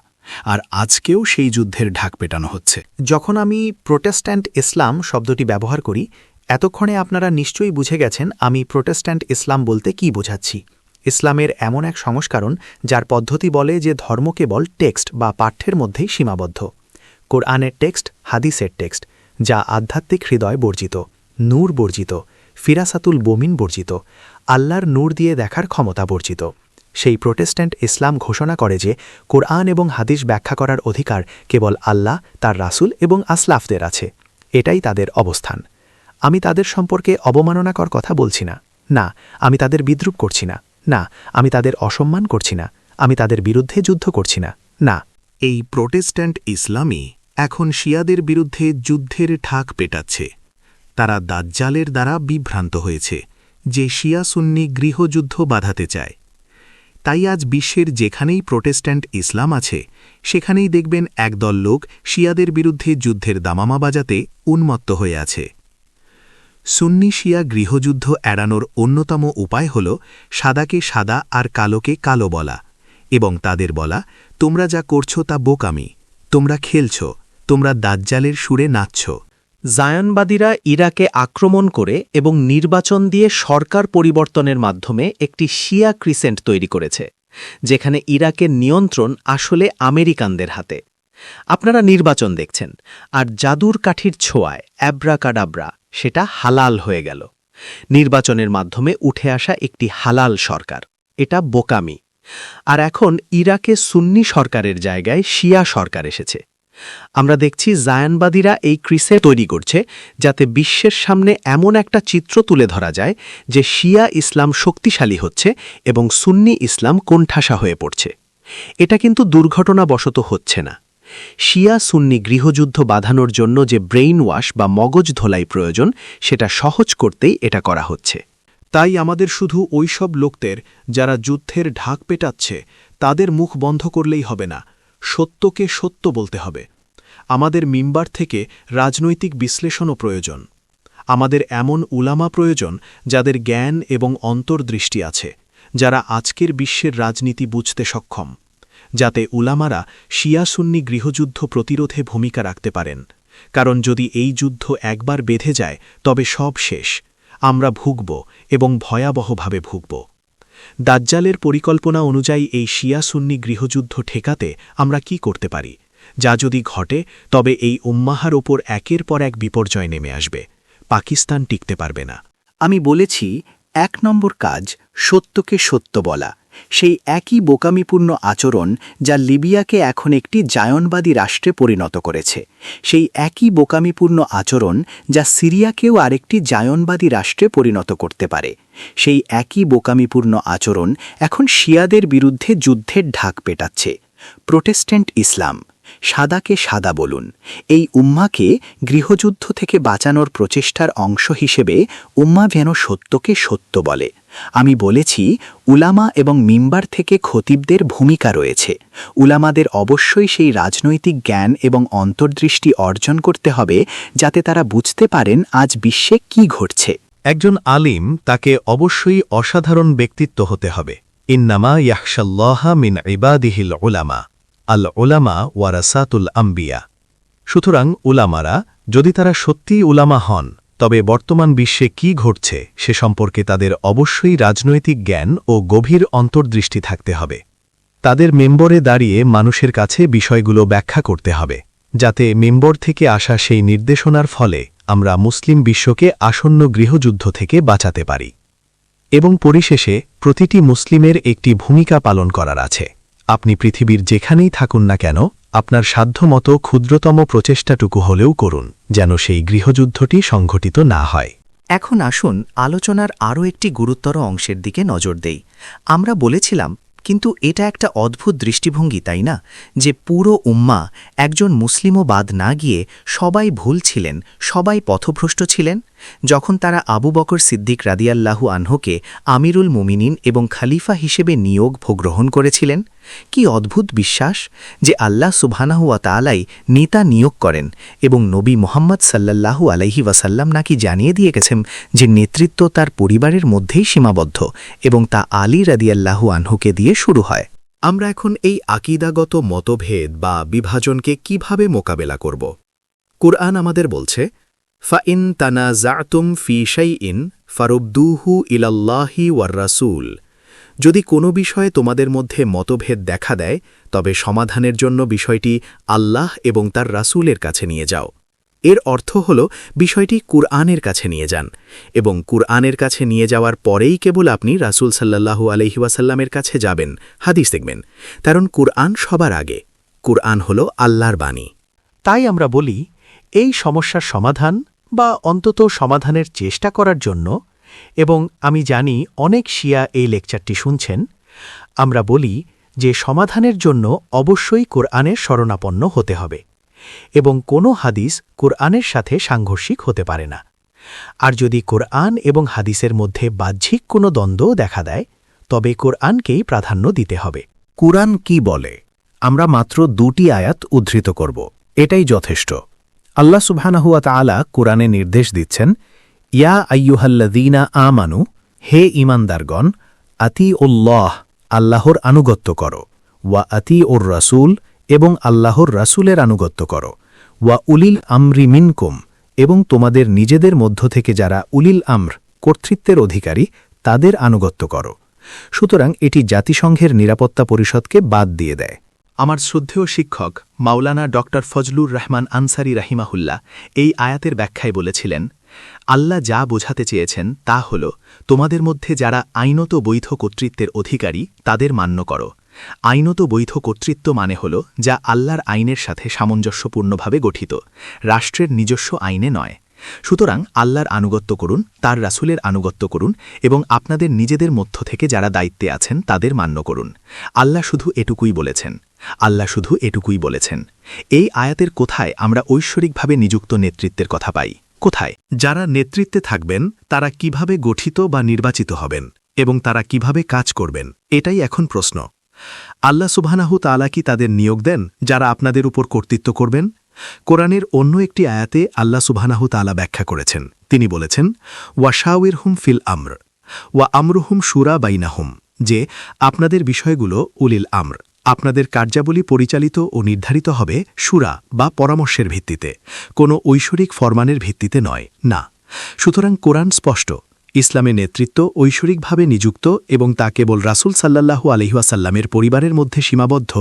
আর আজকেও সেই যুদ্ধের ঢাক পেটানো হচ্ছে। যখন আমি প্রোটেস্ট্যান্ট ইসলাম শব্দটি ব্যবহার করি, এতক্ষণে আপনারা নিশ্চয়ই বুঝে গেছেন আমি প্রোটেস্ট্যান্ট ইসলাম বলতে কি বোঝাচ্ছি। ইসলামের এমন এক সংস্করণ যার পদ্ধতি বলে যে ধর্ম কেবল টেক্সট বা পাঠ্যের মধ্যেই সীমাবদ্ধ। কোরআনের টেক্সট, হাদিসের টেক্সট, যা আধ্যাত্মিক হৃদয় বর্জিত, নূর বর্জিত, ফিরাসাতুল বমিন বর্জিত, আল্লাহর নূর দিয়ে দেখার ক্ষমতা বর্জিত। সেই প্রোটেস্ট্যান্ট ইসলাম ঘোষণা করে যে কোরআন এবং হাদিস ব্যাখ্যা করার অধিকার কেবল আল্লাহ, তার রাসূল এবং আসলাফদের আছে। এটাই তাদের অবস্থান। আমি তাদের সম্পর্কে অবমাননাকর কথা বলছি না, না আমি তাদের বিদ্রূপ করছি না, না আমি তাদের অসম্মান করছি না, আমি তাদের বিরুদ্ধে যুদ্ধ করছি না, না। এই প্রোটেস্ট্যান্ট ইসলামই এখন শিয়াদের বিরুদ্ধে যুদ্ধের ঠাক পেটাচ্ছে। তারা দাজ্জালের দ্বারা বিভ্রান্ত হয়েছে যে শিয়া সুন্নি গৃহযুদ্ধ বাধাতে চায়। তাই আজ বিশ্বের যেখানেই প্রোটেস্ট্যান্ট ইসলাম আছে সেখানেই দেখবেন একদল লোক শিয়াদের বিরুদ্ধে যুদ্ধের দামামা বাজাতে উন্মত্ত হয়ে আছে। সুন্নি শিয়া গৃহযুদ্ধ এড়ানোর অন্যতম উপায় হল সাদাকে সাদা আর কালোকে কালো বলা, এবং তাদের বলা, তোমরা যা করছ তা বোকামি, তোমরা খেলছ, তোমরা দাজ্জালের সুরে নাচছ। জায়নবাদীরা ইরাকে আক্রমণ করে এবং নির্বাচন দিয়ে সরকার পরিবর্তনের মাধ্যমে একটি শিয়া ক্রিসেন্ট তৈরি করেছে, যেখানে ইরাকের নিয়ন্ত্রণ আসলে আমেরিকানদের হাতে। আপনারা নির্বাচন দেখছেন, আর জাদুর কাঠির ছোঁয়ায় অ্যাব্রাকাডাব্রা সেটা হালাল হয়ে গেল। নির্বাচনের মাধ্যমে উঠে আসা একটি হালাল সরকার, এটা বোকামি। আর এখন ইরাকে সুন্নি সরকারের জায়গায় শিয়া সরকার এসেছে। আমরা দেখছি জায়ানবাদীরা এই ক্রিসে তৈরি করছে যাতে বিশ্বের সামনে এমন একটা চিত্র তুলে ধরা যায় যে শিয়া ইসলাম শক্তিশালী হচ্ছে এবং সুন্নি ইসলাম কোণঠাসা হয়ে পড়ছে। এটা কিন্তু দুর্ঘটনাবশত হচ্ছে না। শিয়া সুন্নি গৃহযুদ্ধ বাঁধানোর জন্য যে ব্রেইন ওয়াশ বা মগজ ধোলাই প্রয়োজন, সেটা সহজ করতেই এটা করা হচ্ছে। তাই আমাদের শুধু ওইসব লোকদের যারা যুদ্ধের ঢাক পেটাচ্ছে তাদের মুখ বন্ধ করলেই হবে না, সত্যকে সত্য বলতে হবে। আমাদের মিম্বার থেকে রাজনৈতিক বিশ্লেষণও প্রয়োজন। আমাদের এমন উলামা প্রয়োজন যাদের জ্ঞান এবং অন্তর্দৃষ্টি আছে, যারা আজকের বিশ্বের রাজনীতি বুঝতে সক্ষম, যাতে উলামারা শিয়া সুন্নি গৃহযুদ্ধ প্রতিরোধে ভূমিকা রাখতে পারেন। কারণ যদি এই যুদ্ধ একবার বেঁধে যায় তবে সব শেষ, আমরা ভুগব এবং ভয়াবহভাবে ভুগব। দাজ্জালের পরিকল্পনা অনুযায়ী এই শিয়া সুন্নি গৃহযুদ্ধ ঠেকাতে আমরা কি করতে পারি? যা যদি ঘটে তবে এই উম্মাহার ওপর একের পর এক বিপর্যয় নেমে আসবে। পাকিস্তান টিকতে পারবে না। আমি বলেছি ১ নম্বর কাজ সত্যকে সত্য বলা, সেই একই বোকামিপূর্ণ আচরণ যা লিবিয়াকে এখন একটি জায়নবাদী রাষ্ট্রে পরিণত করেছে, সেই একই বোকামিপূর্ণ আচরণ যা সিরিয়াকেও আরেকটি জায়নবাদী রাষ্ট্রে পরিণত করতে পারে, সেই একই বোকামিপূর্ণ আচরণ এখন শিয়াদের বিরুদ্ধে যুদ্ধের ঢাক পেটাচ্ছে। প্রোটেস্ট্যান্ট ইসলাম, সাদাকে সাদা বলুন। এই উম্মাকে গৃহযুদ্ধ থেকে বাঁচানোর প্রচেষ্টার অংশ হিসেবে উম্মা যেন সত্যকে সত্য বলে। আমি বলেছি উলামা এবং মিম্বার থেকে খতিবদের ভূমিকা রয়েছে। উলামাদের অবশ্যই সেই রাজনৈতিক জ্ঞান এবং অন্তর্দৃষ্টি অর্জন করতে হবে যাতে তারা বুঝতে পারেন আজ বিশ্বে কি ঘটছে। একজন আলিম তাকে অবশ্যই অসাধারণ ব্যক্তিত্ব হতে হবে। ইন্নামা ইয়াহশাল্লাহা মিন ইবাদিহিল উলামা, আল উলামা ওয়ারাসাতুল আম্বিয়া। সুতরাং উলামারা যদি তারা সত্যিই উলামা হন, তবে বর্তমান বিশ্বে কি ঘটছে সে সম্পর্কে তাদের অবশ্যই রাজনৈতিক জ্ঞান ও গভীর অন্তর্দৃষ্টি থাকতে হবে। তাদের মেম্বরে দাঁড়িয়ে মানুষের কাছে বিষয়গুলো ব্যাখ্যা করতে হবে, যাতে মেম্বর থেকে আসা সেই নির্দেশনার ফলে আমরা মুসলিম বিশ্বকে আসন্ন গৃহযুদ্ধ থেকে বাঁচাতে পারি। এবং পরিশেষে প্রতিটি মুসলিমের একটি ভূমিকা পালন করার আছে। আপনি পৃথিবীর যেখানেই থাকুন না কেন, আপনার সাধ্যমতো ক্ষুদ্রতম প্রচেষ্টাটুকু হলেও করুন, যেন সেই গৃহযুদ্ধটি সংঘটিত না হয়। এখন আসুন আলোচনার আরও একটি গুরুতর অংশের দিকে নজর দেই। আমরা বলেছিলাম, কিন্তু এটা একটা অদ্ভুত দৃষ্টিভঙ্গি, তাই না, যে পুরো উম্মা একজন মুসলিমও বাদ না গিয়ে সবাই ভুল ছিলেন, সবাই পথভ্রষ্ট ছিলেন। যখন তারা আবু বকর সিদ্দিক রাদিয়াল্লাহু আনহুকে আমিরুল মুমিনিন এবং খলিফা হিসেবে নিয়োগ গ্রহণ করেছিলেন। কি অদ্ভুত বিশ্বাস যে আল্লাহ সুবহানাহু ওয়া তাআলাই নেতা নিয়োগ করেন এবং নবী মুহাম্মদ সাল্লাল্লাহু আলাইহি ওয়াসাল্লাম নাকি জানিয়ে দিয়ে গেছেন যে নেতৃত্ব তার পরিবারের মধ্যেই সীমাবদ্ধ এবং তা আলী রাদিয়াল্লাহু আনহুকে দিয়ে শুরু হয়। আমরা এখন এই আকীদাগত মতভেদ বা বিভাজনকে কিভাবে মোকাবেলা করব? কুরআন আমাদের বলছে, ফাইন তানাযাতুম ফি শাইইন ফারুদ্দুহু ইলাল্লাহি ওয়ার রাসূল। যদি কোনো বিষয়ে তোমাদের মধ্যে মতভেদ দেখা দেয়, তবে সমাধানের জন্য বিষয়টি আল্লাহ এবং তার রাসূলের কাছে নিয়ে যাও। এর অর্থ হল বিষয়টি কুরআনের কাছে নিয়ে যান, এবং কুরআনের কাছে নিয়ে যাওয়ার পরেই কেবল আপনি রাসূল সাল্লাল্লাহু আলাইহি ওয়াসাল্লামের কাছে যাবেন, হাদিস দেখবেন। কারণ কুরআন সবার আগে, কুরআন হল আল্লাহর বাণী। তাই আমরা বলি, এই সমস্যার সমাধান বা অন্তত সমাধানের চেষ্টা করার জন্য, এবং আমি জানি অনেক শিয়া এই লেকচারটি শুনছেন, আমরা বলি যে সমাধানের জন্য অবশ্যই কোরআনের শরণাপন্ন হতে হবে এবং কোনো হাদিস কোরআনের সাথে সাংঘর্ষিক হতে পারে না। আর যদি কোরআন এবং হাদিসের মধ্যে বাহ্যিক কোনো দ্বন্দ্বও দেখা দেয়, তবে কোরআনকেই প্রাধান্য দিতে হবে। কুরআন কি বলে? আমরা মাত্র 2টি আয়াত উদ্ধৃত করব, এটাই যথেষ্ট। আল্লাহ সুবহানাহু ওয়া তাআলা কুরআনে নির্দেশ দিচ্ছেন, ইয়া আইয়ুহাল্লাযীনা আমানু, হে ঈমানদারগণ, আতিউল্লাহ, আল্লাহর আনুগত্য করো, ওয়া আতিউর রাসূল, এবং আল্লাহর রাসূলের আনুগত্য করো, ওয়া উলিল আমরি মিনকুম, এবং তোমাদের নিজেদের মধ্য থেকে যারা উলিল আমর, কর্তৃত্বের অধিকারী, তাদের আনুগত্য করো। সুতরাং এটি জাতিসংঘের নিরাপত্তা পরিষদকে বাদ দিয়ে দেয়। আমার শ্রদ্ধেয় শিক্ষক মাওলানা ডক্টর ফজলুর রহমান আনসারী রাহিমাহুল্লাহ এই আয়াতের ব্যাখ্যায় বলেছিলেন, আল্লাহ যা বোঝাতে চেয়েছেন তা হল, তোমাদের মধ্যে যারা আইনত বৈধ কর্তৃত্বের অধিকারী তাদের মান্য করো। আইনত বৈধ কর্তৃত্ব মানে হল যা আল্লাহর আইনের সাথে সামঞ্জস্যপূর্ণভাবে গঠিত, রাষ্ট্রের নিজস্ব আইনে নয়। সুতরাং আল্লাহর আনুগত্য করুন, তার রাসূলের আনুগত্য করুন এবং আপনাদের নিজেদের মধ্য থেকে যারা দায়িত্বে আছেন তাদের মান্য করুন। আল্লাহ শুধু এটুকুই বলেছেন। আল্লাহ শুধু এটুকুই বলেছেন। এই আয়াতের কোথায় আমরা ঐশ্বরিকভাবে নিযুক্ত নেতৃত্বের কথা পাই? কোথায়? যারা নেতৃত্বে থাকবেন তারা কিভাবে গঠিত বা নির্বাচিত হবেন এবং তারা কিভাবে কাজ করবেন, এটাই এখন প্রশ্ন। আল্লাহ সুবহানাহু তাআলা কি তাদের নিয়োগ দেন যারা আপনাদের উপর কর্তৃত্ব করবেন? কোরআনের অন্য একটি আয়াতে আল্লাহ সুবহানাহু তাআলা ব্যাখ্যা করেছেন। তিনি বলেছেন, ওয়াশাউইরহুম ফিল আমর ওয়া আমরুহুম শুরা বাইনাহুম, যে আপনাদের বিষয়গুলো উলিল আমর, আপনাদের কার্যাবলী পরিচালিত ও নির্ধারিত হবে শুরা বা পরামর্শের ভিত্তিতে, কোনো ঐশ্বরিক ফরমানের ভিত্তিতে নয়। না, সুতরাং কোরআন স্পষ্ট, ইসলামে নেতৃত্ব ঐশ্বরিকভাবে নিযুক্ত এবং তা কেবল রাসূল সাল্লাল্লাহু আলাইহি ওয়াসাল্লামের পরিবারের মধ্যে সীমাবদ্ধ,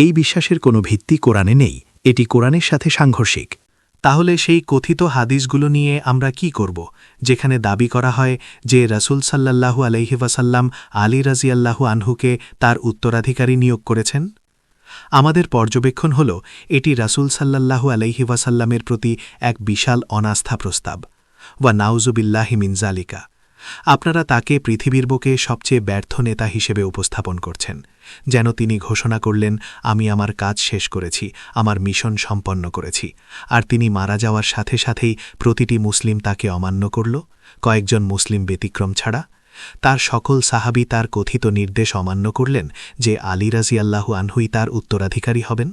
এই বিশ্বাসের কোনো ভিত্তি কোরআনে নেই। এটি কোরআনের সাথে সাংঘর্ষিক। তাহলে সেই কথিত হাদিসগুলো নিয়ে আমরা কি করব, যেখানে দাবি করা হয় যে রাসূল সাল্লাল্লাহু আলাইহি ওয়াসাল্লাম আলী রাদিয়াল্লাহু আনহুকে তার উত্তরাধিকারী নিয়োগ করেছেন? আমাদের পর্যবেক্ষণ হল এটি রাসূল সাল্লাল্লাহু আলাইহি ওয়াসাল্লামের প্রতি এক বিশাল অনাস্থা প্রস্তাব। ওয়া নাউযুবিল্লাহি মিন যালিকা। আপনারা তাকে পৃথিবীর বুকে সবচেয়ে ব্যর্থ নেতা হিসেবে উপস্থাপন করছেন, যেন তিনি ঘোষণা করলেন, আমি আমার কাজ শেষ করেছি, আমার মিশন সম্পন্ন করেছি, আর তিনি মারা যাওয়ার সাথে সাথেই প্রতিটি মুসলিম তাকে অমান্য করল, কয়েকজন মুসলিম ব্যতিক্রম ছাড়া। তার সকল সাহাবী তার কথিত নির্দেশ অমান্য করলেন যে আলী রাদিয়াল্লাহু আনহুই তার উত্তরাধিকারী হবেন।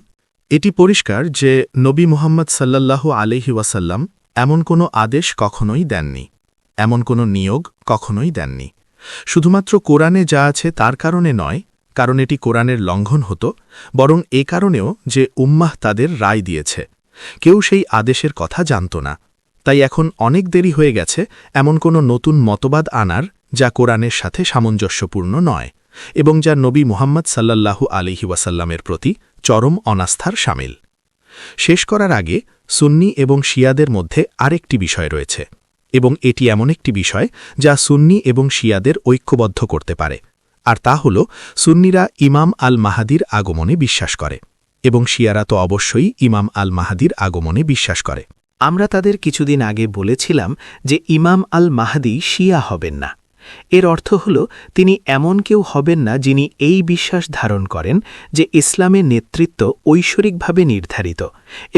এটি পরিষ্কার যে নবী মুহাম্মদ সাল্লাল্লাহু আলাইহি ওয়াসাল্লাম এমন কোনো আদেশ কখনোই দেননি, এমন কোনো নিয়োগ কখনোই দেননি। শুধুমাত্র কোরআনে যা আছে তার কারণে নয়, কারণ এটি কোরআনের লঙ্ঘন হতো, বরং এ কারণেও যে উম্মাহ তাদের রায় দিয়েছে। কেউ সেই আদেশের কথা জানত না। তাই এখন অনেক দেরি হয়ে গেছে এমন কোনো নতুন মতবাদ আনার যা কোরআনের সাথে সামঞ্জস্যপূর্ণ নয় এবং যা নবী মুহাম্মদ সাল্লাল্লাহু আলাইহি ওয়াসাল্লামের প্রতি চরম অনাস্থার শামিল। শেষ করার আগে সুন্নি এবং শিয়াদের মধ্যে আরেকটি বিষয় রয়েছে, এবং এটি এমন একটি বিষয় যা সুন্নি এবং শিয়াদের ঐক্যবদ্ধ করতে পারে, আর তা হল সুন্নিরা ইমাম আল মাহাদির আগমনে বিশ্বাস করে এবং শিয়ারা তো অবশ্যই ইমাম আল মাহাদির আগমনে বিশ্বাস করে। আমরা তাদের কিছুদিন আগে বলেছিলাম যে ইমাম আল মাহদী শিয়া হবেন না। এর অর্থ হল তিনি এমন কেউ হবেন না যিনি এই বিশ্বাস ধারণ করেন যে ইসলামের নেতৃত্ব ঐশ্বরিকভাবে নির্ধারিত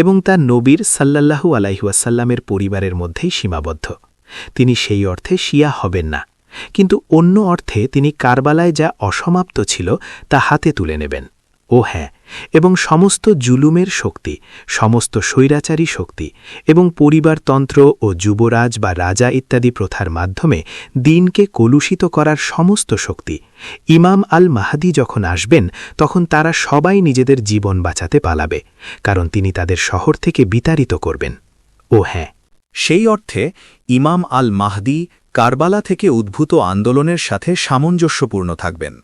এবং তা নবীর সাল্লাল্লাহু আলাইহি ওয়াসাল্লামের পরিবারের মধ্যেই সীমাবদ্ধ। তিনি সেই অর্থে শিয়া হবেন না, কিন্তু অন্য অর্থে তিনি কারবালায় যা অসমাপ্ত ছিল তা হাতে তুলে নেবেন। ও হ্যাঁ, এবং সমস্ত জুলুমের শক্তি, সমস্ত স্বৈরাচারী শক্তি এবং পরিবারতন্ত্র ও যুবরাজ বা রাজা ইত্যাদি প্রথার মাধ্যমে দিনকে কলুষিত করার সমস্ত শক্তি, ইমাম আল মাহদী যখন আসবেন তখন তারা সবাই নিজেদের জীবন বাঁচাতে পালাবে, কারণ তিনি তাদের শহর থেকে বিতাড়িত করবেন। ও হ্যাঁ, সেই অর্থে ইমাম আল মাহদী কারবালা থেকে উদ্ভূত আন্দোলনের সাথে সামঞ্জস্যপূর্ণ থাকবেন।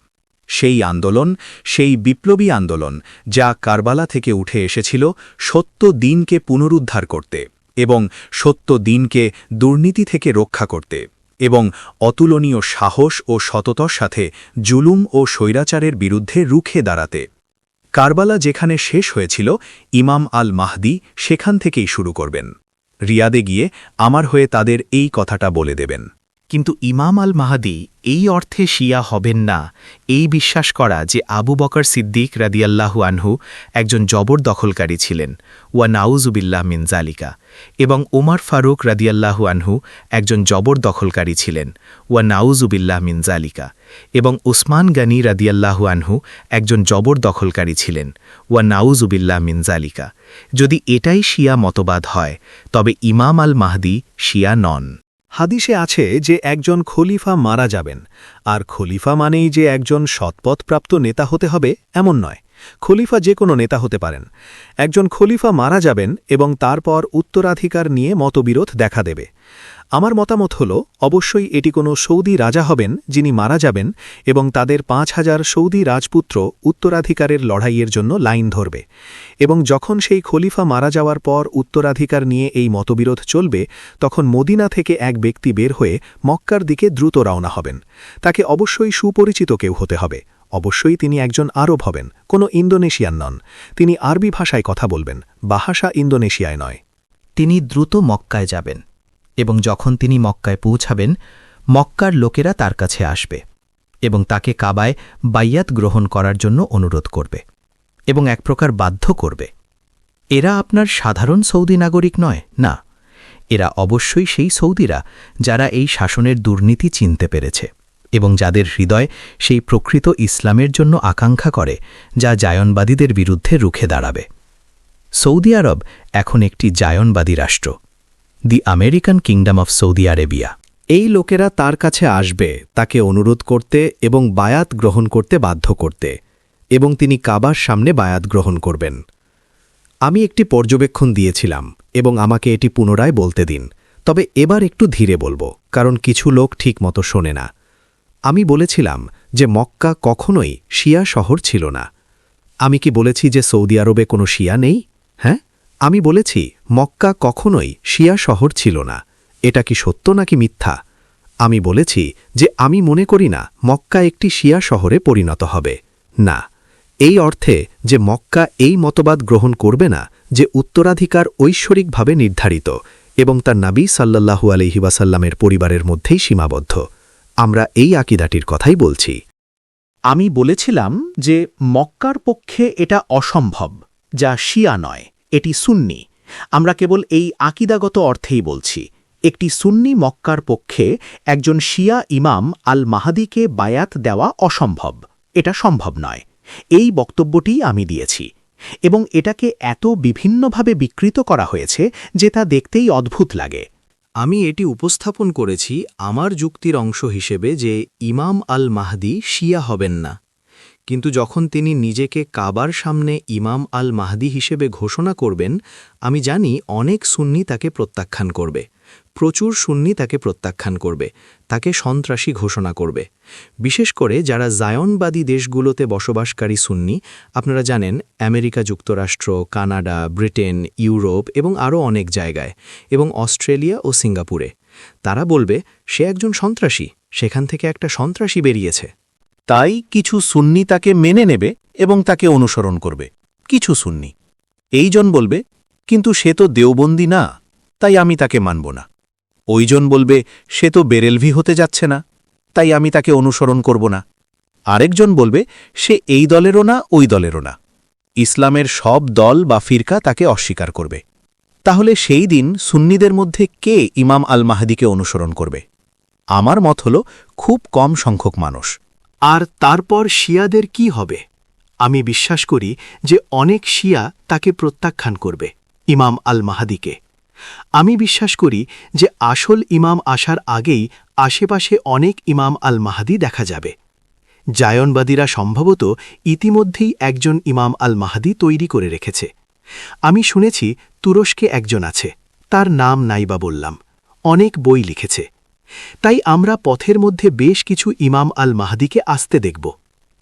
সেই আন্দোলন, সেই বিপ্লবী আন্দোলন যা কারবালা থেকে উঠে এসেছিল সত্য দিনকে পুনরুদ্ধার করতে এবং সত্য দিনকে দুর্নীতি থেকে রক্ষা করতে এবং অতুলনীয় সাহস ও সততার সাথে জুলুম ও স্বৈরাচারের বিরুদ্ধে রুখে দাঁড়াতে। কারবালা যেখানে শেষ হয়েছিল, ইমাম আল মাহদী সেখান থেকেই শুরু করবেন। রিয়াদে গিয়ে আমার হয়ে তাদের এই কথাটা বলে দেবেন। কিন্তু ইমাম আল মাহদী এই অর্থে শিয়া হবেন না এই বিশ্বাস করা যে আবু বকর সিদ্দিক রাদিয়াল্লাহু আনহু একজন জবরদখলকারী ছিলেন, ওয়া নাউযুবিল্লাহ মিন যালিকা, এবং ওমর ফারুক রাদিয়াল্লাহু আনহু একজন জবরদখলকারী ছিলেন, ওয়া নাউযুবিল্লাহ মিন যালিকা, এবং উসমান গনি রাদিয়াল্লাহু আনহু একজন জবরদখলকারী ছিলেন, ওয়া নাউযুবিল্লাহ মিন যালিকা। যদি এটাই শিয়া মতবাদ হয় তবে ইমাম আল মাহদী শিয়া নন। হাদিসে আছে যে একজন খলিফা মারা যাবেন, আর খলিফা মানেই যে একজন সৎপথপ্রাপ্ত নেতা হতে হবে এমন নয়। খলিফা যে কোনো নেতা হতে পারেন। একজন খলিফা মারা যাবেন এবং তারপর উত্তরাধিকার নিয়ে মতবিরোধ দেখা দেবে। আমার মতামত হল অবশ্যই এটি কোনো সৌদি রাজা হবেন যিনি মারা যাবেন এবং তাদের ৫,০০০ সৌদি রাজপুত্র উত্তরাধিকারের লড়াইয়ের জন্য লাইন ধরবে এবং যখন সেই খলিফা মারা যাওয়ার পর উত্তরাধিকার নিয়ে এই মতবিরোধ চলবে তখন মদিনা থেকে এক ব্যক্তি বের হয়ে মক্কার দিকে দ্রুত রওনা হবেন। তাকে অবশ্যই সুপরিচিত কেউ হতে হবে। অবশ্যই তিনি একজন আরব হবেন, কোনো ইন্দোনেশিয়ান নন। তিনি আরবি ভাষায় কথা বলবেন, বাহাসা ইন্দোনেশিয়ায় নয়। তিনি দ্রুত মক্কায় যাবেন এবং যখন তিনি মক্কায় পৌঁছাবেন মক্কার লোকেরা তার কাছে আসবে এবং তাকে কাবায় বাইয়াত গ্রহণ করার জন্য অনুরোধ করবে এবং এক প্রকার বাধ্য করবে। এরা আপনার সাধারণ সৌদি নাগরিক নয়, না, এরা অবশ্যই সেই সৌদিরা যারা এই শাসনের দুর্নীতি চিনতে পেরেছে এবং যাদের হৃদয় সেই প্রকৃত ইসলামের জন্য আকাঙ্ক্ষা করে যা জায়নবাদীদের বিরুদ্ধে রুখে দাঁড়াবে। সৌদি আরব এখন একটি জায়নবাদী রাষ্ট্র, the American kingdom of Saudi Arabia. এই লোকেরা তার কাছে আসবে তাকে অনুরোধ করতে এবং বায়াত গ্রহণ করতে বাধ্য করতে, এবং তিনি কাবার সামনে বায়াত গ্রহণ করবেন। আমি একটি পর্যবেক্ষণ দিয়েছিলাম এবং আমাকে এটি পুনরায় বলতে দিন, তবে এবার একটু ধীরে বলবো কারণ কিছু লোক ঠিকমতো শোনে না। আমি বলেছিলাম যে মক্কা কখনোই শিয়া শহর ছিল না। আমি কি বলেছি যে সৌদি আরবে কোনো শিয়া নেই? হ্যাঁ, আমি বলেছি মক্কা কখনোই শিয়া শহর ছিল না। এটা কি সত্য নাকি মিথ্যা? আমি বলেছি যে আমি মনে করি না মক্কা একটি শিয়া শহরে পরিণত হবে। না, এই অর্থে যে মক্কা এই মতবাদ গ্রহণ করবে না যে উত্তরাধিকার ঐশ্বরিকভাবে নির্ধারিত এবং তার নবী সাল্লাল্লাহু আলাইহি ওয়াসাল্লামের পরিবারের মধ্যেই সীমাবদ্ধ। আমরা এই আকীদাটির কথাই বলছি। আমি বলেছিলাম যে মক্কার পক্ষে এটা অসম্ভব, যা শিয়া নয়, এটি সুন্নি। আমরা কেবল এই আকীদাগত অর্থেই বলছি। একটি সুন্নি মক্কার পক্ষে একজন শিয়া ইমাম আল মাহাদিকে বায়াত দেওয়া অসম্ভব, এটা সম্ভব নয়। এই বক্তব্যটিই আমি দিয়েছি এবং এটাকে এত বিভিন্নভাবে বিকৃত করা হয়েছে যে তা দেখতেই অদ্ভুত লাগে। আমি এটি উপস্থাপন করেছি আমার যুক্তির অংশ হিসেবে যে ইমাম আল মাহদি শিয়া হবেন না, কিন্তু যখন তিনি নিজেকে কাবার সামনে ইমাম আল মাহদি হিসেবে ঘোষণা করবেন, আমি জানি অনেক সুন্নি তাকে প্রত্যাখ্যান করবে, প্রচুর সুন্নি তাকে প্রত্যাখ্যান করবে, তাকে সন্ত্রাসী ঘোষণা করবে। বিশেষ করে যারা জায়নবাদী দেশগুলোতে বসবাসকারী সুন্নি, আপনারা জানেন আমেরিকা যুক্তরাষ্ট্র, কানাডা, ব্রিটেন, ইউরোপ এবং আরও অনেক জায়গায়, এবং অস্ট্রেলিয়া ও সিঙ্গাপুরে। তারা বলবে সে একজন সন্ত্রাসী, সেখান থেকে একটা সন্ত্রাসী বেরিয়েছে। তাই কিছু সুন্নি তাকে মেনে নেবে এবং তাকে অনুসরণ করবে। কিছু সুন্নি এইজন বলবে কিন্তু সে তো দেওবন্দি না, তাই আমি তাকে মানব না। ওইজন বলবে সে তো বেরেলভি হতে যাচ্ছে না, তাই আমি তাকে অনুসরণ করব না। আরেকজন বলবে সে এই দলেরও না ওই দলেরও না, ইসলামের সব দল বা ফিরকা তাকে অস্বীকার করবে। তাহলে সেই দিন সুন্নিদের মধ্যে কে ইমাম আল মাহদিকে অনুসরণ করবে? আমার মত হল খুব কম সংখ্যক মানুষ। আর তারপর শিয়াদের কি হবে? আমি বিশ্বাস করি যে অনেক শিয়া তাকে প্রত্যাখ্যান করবে, ইমাম আল মাহাদিকে। আমি বিশ্বাস করি যে আসল ইমাম আসার আগেই আশেপাশে অনেক ইমাম আল মাহাদি দেখা যাবে। জায়নবাদীরা সম্ভবত ইতিমধ্যেই একজন ইমাম আল মাহাদি তৈরি করে রেখেছে। আমি শুনেছি তুরস্কে একজন আছে, তার নাম নাইবা বললাম, অনেক বই লিখেছে। তাই আমরা পথের মধ্যে বেশ কিছু ইমাম আল মাহদিকে আসতে দেখব,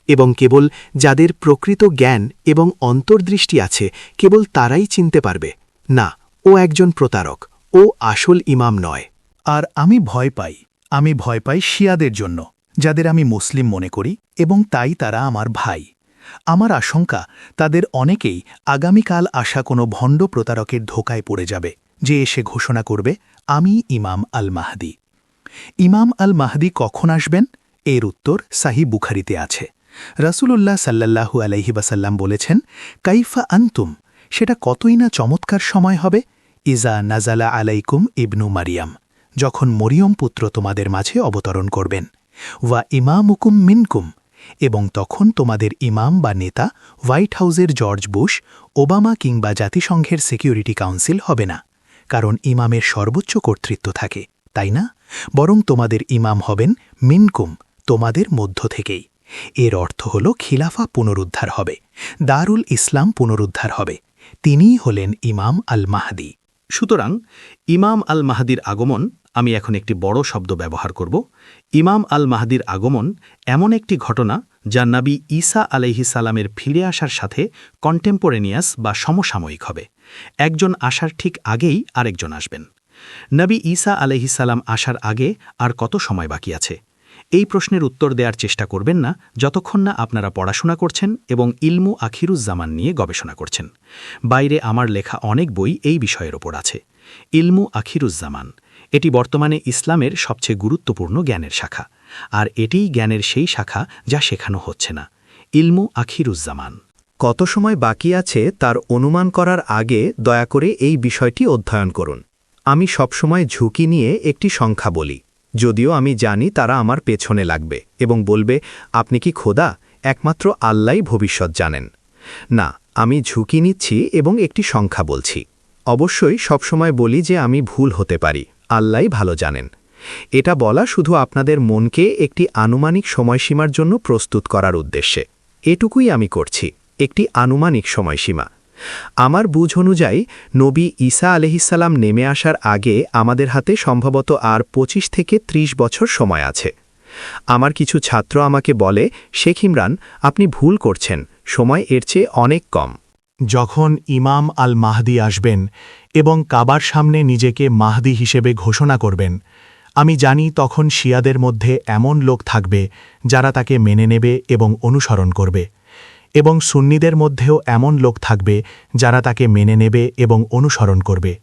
এবং কেবল যাদের প্রকৃত জ্ঞান এবং অন্তর্দৃষ্টি আছে কেবল তারাই চিনতে পারবে, না, ও একজন প্রতারক, ও আসল ইমাম নয়। আর আমি ভয় পাই শিয়াদের জন্য, যাদের আমি মুসলিম মনে করি এবং তাই তারা আমার ভাই। আমার আশঙ্কা তাদের অনেকেই আগামীকাল আসা কোনো ভণ্ড প্রতারকের ধোকায় পড়ে যাবে, যে এসে ঘোষণা করবে আমি ইমাম আল মাহদি। ইমাম আল মাহদি কখন আসবেন? এর উত্তর সাহি বুখারিতে আছে। রাসূলুল্লাহ সাল্লাল্লাহু আলাইহি ওয়াসাল্লাম বলেছেন, কাইফা আনতুম, সেটা কতই না চমৎকার সময় হবে, ইজা নাজালা আলাইকুম ইবনু মারিয়াম, যখন মরিয়ম পুত্র তোমাদের মাঝে অবতরণ করবেন, ওয়া ইমামুকুম মিনকুম, এবং তখন তোমাদের ইমাম বা নেতা হোয়াইট হাউসের জর্জ বুশ, ওবামা কিংবা জাতিসংঘের সিকিউরিটি কাউন্সিল হবে না, কারণ ইমামের সর্বোচ্চ কর্তৃত্ব থাকে, তাই না? বরং তোমাদের ইমাম হবেন মিনকুম, তোমাদের মধ্য থেকেই। এর অর্থ হল খিলাফা পুনরুদ্ধার হবে, দারুল ইসলাম পুনরুদ্ধার হবে। তিনিই হলেন ইমাম আল মাহদি। সুতরাং ইমাম আল মাহদির আগমন আমি এখন একটি বড় শব্দ ব্যবহার করব। ইমাম আল মাহদির আগমন এমন একটি ঘটনা যা নবী ঈসা আলাইহিস সালামের ফিরে আসার সাথে কন্টেম্পোরেনিয়াস বা সমসাময়িক হবে। একজন আসার ঠিক আগেই আরেকজন আসবেন। নবী ঈসা আলাইহিস সালাম আসার আগে আর কত সময় বাকি আছে? এই প্রশ্নের উত্তর দেওয়ার চেষ্টা করবেন না যতক্ষণ না আপনারা পড়াশোনা করছেন এবং ইলমু আখিরুজ্জামান নিয়ে গবেষণা করছেন। বাইরে আমার লেখা অনেক বই এই বিষয়ের ওপর আছে। ইলমু আখিরুজ্জামান এটি বর্তমানে ইসলামের সবচেয়ে গুরুত্বপূর্ণ জ্ঞানের শাখা, আর এটিই জ্ঞানের সেই শাখা যা শেখানো হচ্ছে না। ইলমু আখিরুজ্জামান। কত সময় বাকি আছে তার অনুমান করার আগে দয়া করে এই বিষয়টি অধ্যয়ন করুন। আমি সবসময় ঝুঁকি নিয়ে একটি সংখ্যা বলি, যদিও আমি জানি তারা আমার পেছনে লাগবে এবং বলবে, আপনি কি খোদা? একমাত্র আল্লাহই ভবিষ্যৎ জানেন। না, আমি ঝুঁকি নিচ্ছি এবং একটি সংখ্যা বলছি। অবশ্যই সবসময় বলি যে আমি ভুল হতে পারি, আল্লাহই ভালো জানেন। এটা বলা শুধু আপনাদের মনকে একটি আনুমানিক সময়সীমার জন্য প্রস্তুত করার উদ্দেশ্যে। এটুকুই আমি করছি, একটি আনুমানিক সময়সীমা। আমার বুঝ অনুযায়ী নবী ঈসা আলাইহিসসালাম নেমে আসার আগে আমাদের হাতে সম্ভবত আর 25 থেকে 30 বছর সময় আছে। আমার কিছু ছাত্র আমাকে বলে, শেখ ইমরান, আপনি ভুল করছেন, সময় এর চেয়ে অনেক কম। যখন ইমাম আল মাহদি আসবেন এবং কাবার সামনে নিজেকে মাহদি হিসেবে ঘোষণা করবেন, আমি জানি তখন শিয়াদের মধ্যে এমন লোক থাকবে যারা তাকে মেনে নেবে এবং অনুসরণ করবে, এবং সুন্নিদের মধ্যেও এমন লোক থাকবে যারা তাকে মেনে নেবে এবং অনুসরণ করবে।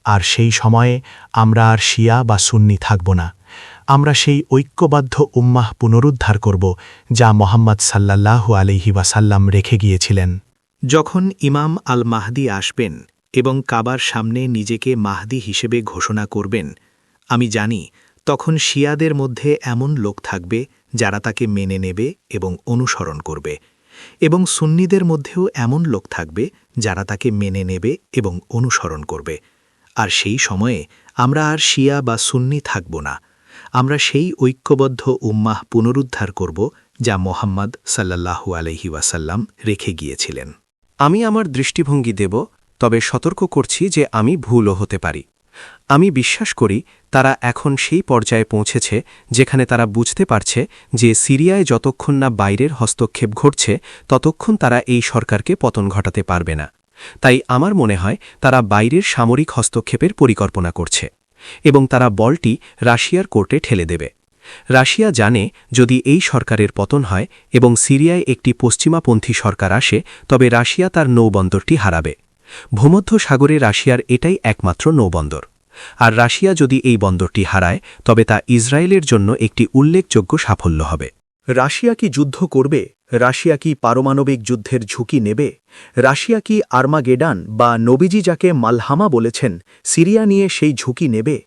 আর সেই সময়ে আমরা আর শিয়া বা সুন্নি থাকব না। আমরা সেই ঐক্যবদ্ধ উম্মাহ পুনরুদ্ধার করব যা মোহাম্মদ সাল্লাল্লাহু আলাইহি ওয়াসাল্লাম রেখে গিয়েছিলেন। যখন ইমাম আল মাহদি আসবেন এবং কাবার সামনে নিজেকে মাহদি হিসেবে ঘোষণা করবেন, আমি জানি তখন শিয়াদের মধ্যে এমন লোক থাকবে যারা তাকে মেনে নেবে এবং অনুসরণ করবে, এবং সুন্নিদের মধ্যেও এমন লোক থাকবে যারা তাকে মেনে নেবে এবং অনুসরণ করবে। আর সেই সময়ে আমরা আর শিয়া বা সুন্নি থাকব না। আমরা সেই ঐক্যবদ্ধ উম্মাহ পুনরুদ্ধার করব যা মোহাম্মদ সাল্লাল্লাহু আলাইহি ওয়াসাল্লাম রেখে গিয়েছিলেন। আমি আমার দৃষ্টিভঙ্গি দেব, তবে সতর্ক করছি যে আমি ভুলও হতে পারি। আমি বিশ্বাস করি তারা এখন সেই পর্যায়ে পৌঁছেছে যেখানে তারা বুঝতে পারছে যে সিরিয়ায় যতক্ষণ না বাইরের হস্তক্ষেপ ঘটছে ততক্ষণ তারা এই সরকারকে পতন ঘটাতে পারবে না। তাই আমার মনে হয় তারা বাইরের সামরিক হস্তক্ষেপের পরিকল্পনা করছে এবং তারা বলটি রাশিয়ার কোর্টে ঠেলে দেবে। রাশিয়া জানে যদি এই সরকারের পতন হয় এবং সিরিয়ায় একটি পশ্চিমাপন্থী সরকার আসে, তবে রাশিয়া তার নৌবন্দরটি হারাবে। ভূমধ্য সাগরে রাশিয়ার এটাই একমাত্র নৌবন্দর, আর রাশিয়া যদি এই বন্দরটি হারায় তবে তা ইসরায়েলের জন্য একটি উল্লেখযোগ্য সাফল্য হবে। রাশিয়া কি যুদ্ধ করবে? রাশিয়া কি পারমাণবিক যুদ্ধের ঝুঁকি নেবে? রাশিয়া কি আর্মাগেডান বা নবীজি যাকে মালহামা বলেছেন সিরিয়া নিয়ে সেই ঝুঁকি নেবে?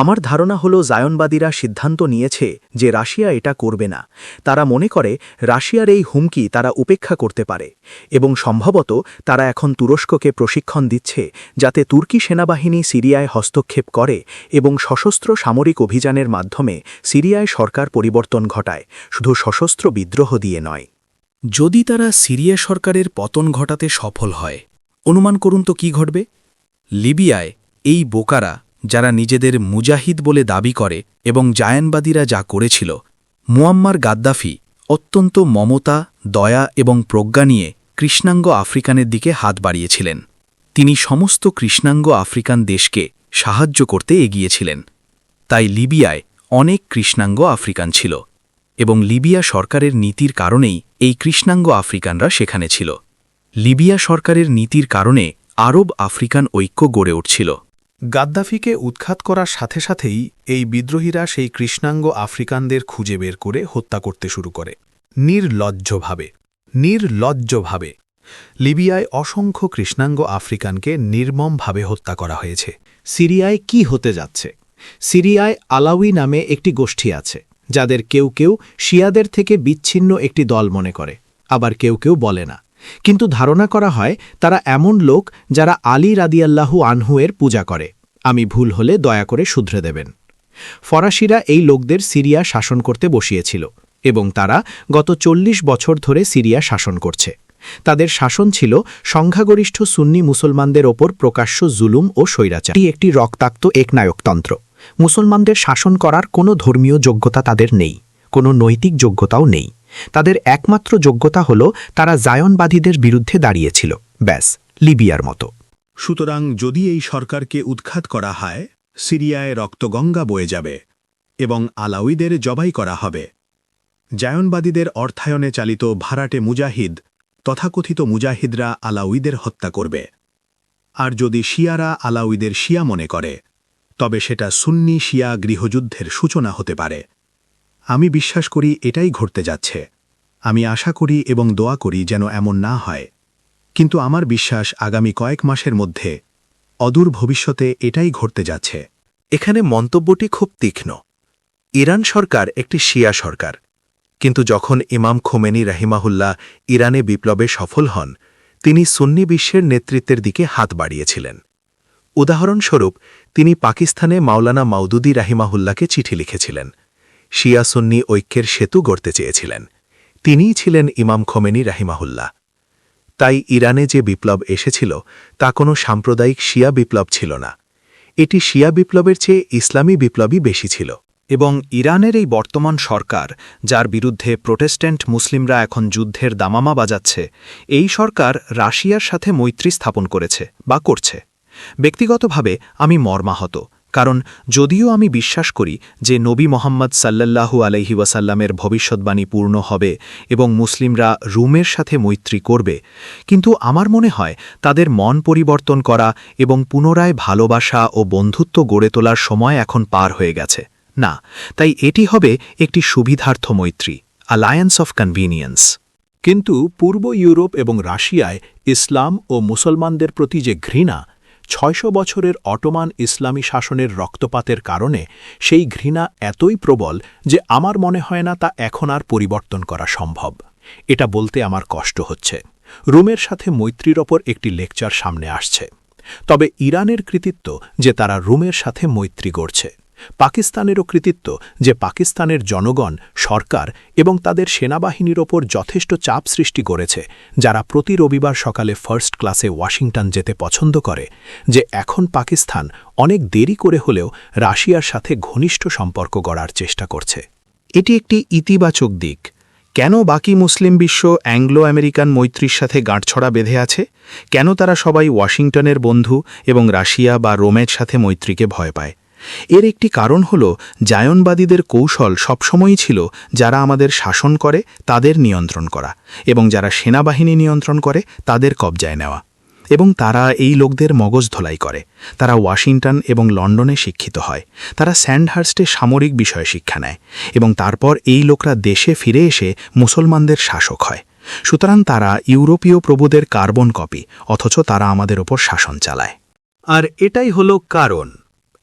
আমার ধারণা হলো জায়নবাদীরা সিদ্ধান্ত নিয়েছে যে রাশিয়া এটা করবে না। তারা মনে করে রাশিয়ার এই হুমকি তারা উপেক্ষা করতে পারে, এবং সম্ভবত তারা এখন তুরস্ককে প্রশিক্ষণ দিচ্ছে যাতে তুর্কি সেনাবাহিনী সিরিয়ায় হস্তক্ষেপ করে এবং সশস্ত্র সামরিক অভিযানের মাধ্যমে সিরিয়ায় সরকার পরিবর্তন ঘটায়, শুধু সশস্ত্র বিদ্রোহ দিয়ে নয়। যদি তারা সিরিয়া সরকারের পতন ঘটাতে সফল হয়, অনুমান করুন তো কি ঘটবে? লিবিয়ায় এই বোকারা যারা নিজেদের মুজাহিদ বলে দাবি করে এবং জায়ানবাদীরা যা করেছিল, মুয়াম্মার গাদ্দাফি অত্যন্ত মমতা, দয়া এবং প্রজ্ঞা নিয়ে কৃষ্ণাঙ্গ আফ্রিকানের দিকে হাত বাড়িয়েছিলেন। তিনি সমস্ত কৃষ্ণাঙ্গ আফ্রিকান দেশকে সাহায্য করতে এগিয়েছিলেন। তাই লিবিয়ায় অনেক কৃষ্ণাঙ্গ আফ্রিকান ছিল, এবং লিবিয়া সরকারের নীতির কারণেই এই কৃষ্ণাঙ্গ আফ্রিকানরা সেখানে ছিল। লিবিয়া সরকারের নীতির কারণে আরব আফ্রিকান ঐক্য গড়ে উঠছিল। গাদ্দাফিকে উৎখাত করার সাথে সাথেই এই বিদ্রোহীরা সেই কৃষ্ণাঙ্গ আফ্রিকানদের খুঁজে বের করে হত্যা করতে শুরু করে, নির্লজ্জভাবে। লিবিয়ায় অসংখ্য কৃষ্ণাঙ্গ আফ্রিকানকে নির্মমভাবে হত্যা করা হয়েছে। সিরিয়ায় কি হতে যাচ্ছে? সিরিয়ায় আলাউই নামে একটি গোষ্ঠী আছে, যাদের কেউ কেউ শিয়াদের থেকে বিচ্ছিন্ন একটি দল মনে করে, আবার কেউ কেউ বলে না। কিন্তু ধারণা করা হয় তারা এমন লোক যারা আলী রাদিয়াল্লাহু আনহু এর পূজা করে। আমি ভুল হলে দয়া করে শুধরে দেবেন। ফরাসিরা এই লোকদের সিরিয়া শাসন করতে বসিয়েছিল, এবং তারা গত 40 বছর ধরে সিরিয়া শাসন করছে। তাদের শাসন ছিল সংখ্যাগরিষ্ঠ সুন্নি মুসলমানদের ওপর প্রকাশ্য জুলুম ও স্বৈরাচার। এটি একটি রক্তাক্ত একনায়কতন্ত্র। মুসলমানদের শাসন করার কোনো ধর্মীয় যোগ্যতা তাদের নেই, কোনো নৈতিক যোগ্যতাও নেই। তাদের একমাত্র যোগ্যতা হল তারা জায়নবাদীদের বিরুদ্ধে দাঁড়িয়েছিল, ব্যাস, লিবিয়ার মতো। সুতরাং যদি এই সরকারকে উৎখাত করা হয়, সিরিয়ায় রক্তগঙ্গা বয়ে যাবে এবং আলাউইদের জবাই করা হবে। জায়নবাদীদের অর্থায়নে চালিত ভাড়াটে মুজাহিদ, তথাকথিত মুজাহিদরা আলাউইদের হত্যা করবে। আর যদি শিয়ারা আলাউইদের শিয়া মনে করে, তবে সেটা সুন্নি শিয়া গৃহযুদ্ধের সূচনা হতে পারে। আমি বিশ্বাস করি এটাই ঘটতে যাচ্ছে। আমি আশা করি এবং দোয়া করি যেন এমন না হয়, কিন্তু আমার বিশ্বাস আগামী কয়েক মাসের মধ্যে, অদূর ভবিষ্যতে এটাই ঘটতে যাচ্ছে। এখানে মন্তব্যটি খুব তীক্ষ্ণ। ইরান সরকার একটি শিয়া সরকার, কিন্তু যখন ইমাম খোমেনি রাহিমাহুল্লাহ ইরানে বিপ্লবে সফল হন, তিনি সুন্নি বিশ্বের নেতৃত্বের দিকে হাত বাড়িয়েছিলেন। উদাহরণস্বরূপ, তিনি পাকিস্তানে মাওলানা মাউদুদি রাহিমাহুল্লাহকে চিঠি লিখেছিলেন, শিয়া সুন্নি ঐক্যের সেতু গড়তে চেয়েছিলেন। তিনিই ছিলেন ইমাম খোমেনি রাহিমাহুল্লাহ। তাই ইরানে যে বিপ্লব এসেছিল তা কোনো সাম্প্রদায়িক শিয়া বিপ্লব ছিল না, এটি শিয়া বিপ্লবের চেয়ে ইসলামী বিপ্লবই বেশি ছিল। এবং ইরানের এই বর্তমান সরকার, যার বিরুদ্ধে প্রোটেস্ট্যান্ট মুসলিমরা এখন যুদ্ধের দামামা বাজাচ্ছে, এই সরকার রাশিয়ার সাথে মৈত্রী স্থাপন করেছে বা করছে। ব্যক্তিগতভাবে আমি মর্মাহত, কারণ যদিও আমি বিশ্বাস করি যে নবী মোহাম্মদ সাল্লাল্লাহু আলাইহি ওয়াসাল্লামের ভবিষ্যদ্বাণী পূর্ণ হবে এবং মুসলিমরা রুমের সাথে মৈত্রী করবে, কিন্তু আমার মনে হয় তাদের মন পরিবর্তন করা এবং পুনরায় ভালোবাসা ও বন্ধুত্ব গড়ে তোলার সময় এখন পার হয়ে গেছে। না, তাই এটি হবে একটি সুবিধার্থ মৈত্রী, অ্যালায়েন্স অফ কনভিনিয়েন্স। কিন্তু পূর্ব ইউরোপ এবং রাশিয়ায় ইসলাম ও মুসলমানদের প্রতি যে ঘৃণা, ৬০০ বছরের অটোমান ইসলামী শাসনের রক্তপাতের কারণে সেই ঘৃণা এতই প্রবল যে আমার মনে হয় না তা এখন আর পরিবর্তন করা সম্ভব। এটা বলতে আমার কষ্ট হচ্ছে। রোমের সাথে মৈত্রীর ওপর একটি লেকচার সামনে আসছে, তবে ইরানের কৃতিত্ব যে তারা রোমের সাথে মৈত্রী গড়ছে, পাকিস্তানেরও কৃতিত্ব যে পাকিস্তানের জনগণ, সরকার এবং তাদের সেনাবাহিনীর ওপর যথেষ্ট চাপ সৃষ্টি করেছে, যারা প্রতি রবিবার সকালে ফার্স্ট ক্লাসে ওয়াশিংটন যেতে পছন্দ করে, যে এখন পাকিস্তান অনেক দেরি করে হলেও রাশিয়ার সাথে ঘনিষ্ঠ সম্পর্ক গড়ার চেষ্টা করছে। এটি একটি ইতিবাচক দিক। কেন বাকি মুসলিম বিশ্ব অ্যাংলো আমেরিকান মৈত্রীর সাথে গাঁটছড়া বেঁধে আছে? কেন তারা সবাই ওয়াশিংটনের বন্ধু এবং রাশিয়া বা রোমের সাথে মৈত্রীকে ভয় পায়? এর একটি কারণ হল জায়নবাদীদের কৌশল সবসময়ই ছিল যারা আমাদের শাসন করে তাদের নিয়ন্ত্রণ করা এবং যারা সেনাবাহিনী নিয়ন্ত্রণ করে তাদের কবজায় নেওয়া। এবং তারা এই লোকদের মগজ ধোলাই করে। তারা ওয়াশিংটন এবং লন্ডনে শিক্ষিত হয়, তারা স্যান্ডহার্স্টে সামরিক বিষয়ে শিক্ষা নেয় এবং তারপর এই লোকরা দেশে ফিরে এসে মুসলমানদের শাসক হয়। সুতরাং তারা ইউরোপীয় প্রভুদের কার্বন কপি, অথচ তারা আমাদের ওপর শাসন চালায়। আর এটাই হলো কারণ।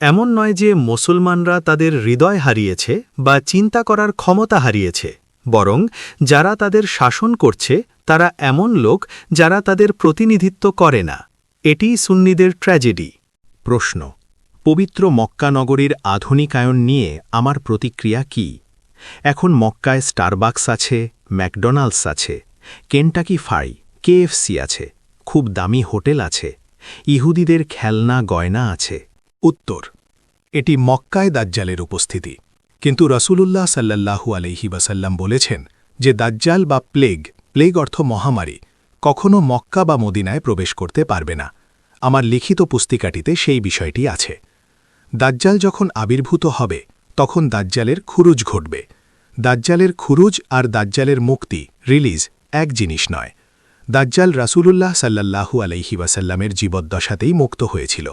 এমন নয় যে মুসলমানরা তাদের হৃদয় হারিয়েছে বা চিন্তা করার ক্ষমতা হারিয়েছে, বরং যারা তাদের শাসন করছে তারা এমন লোক যারা তাদের প্রতিনিধিত্ব করে না। এটিই সুন্নিদের ট্র্যাজেডি। প্রশ্ন: পবিত্র মক্কা নগরীর আধুনিকায়ন নিয়ে আমার প্রতিক্রিয়া কি? এখন মক্কায় স্টারবাকস আছে, ম্যাকডোনাল্ডস আছে, কেনটাকি ফ্রাই, কেএফসি আছে, খুব দামি হোটেল আছে, ইহুদিদের খেলনা গয়না আছে। উত্তর: এটি মক্কায় দাজ্জালের উপস্থিতি। কিন্তু রাসূলুল্লাহ সাল্লাল্লাহু আলাইহি ওয়াসাল্লাম বলেছেন যে দাজ্জাল বা প্লেগ অর্থ মহামারী, কখনো মক্কা বা মদিনায় প্রবেশ করতে পারবে না। আমার লিখিত পুস্তিকাটিতে সেই বিষয়টি আছে। দাজ্জাল যখন আবির্ভূত হবে তখন দাজ্জালের খুরুজ ঘটবে। দাজ্জালের খুরুজ আর দাজ্জালের মুক্তি, রিলিজ এক জিনিস নয়। দাজ্জাল রাসূলুল্লাহ সাল্লাল্লাহু আলাইহি ওয়াসাল্লামের জীবদ্দশাতেই মুক্ত হয়েছিল,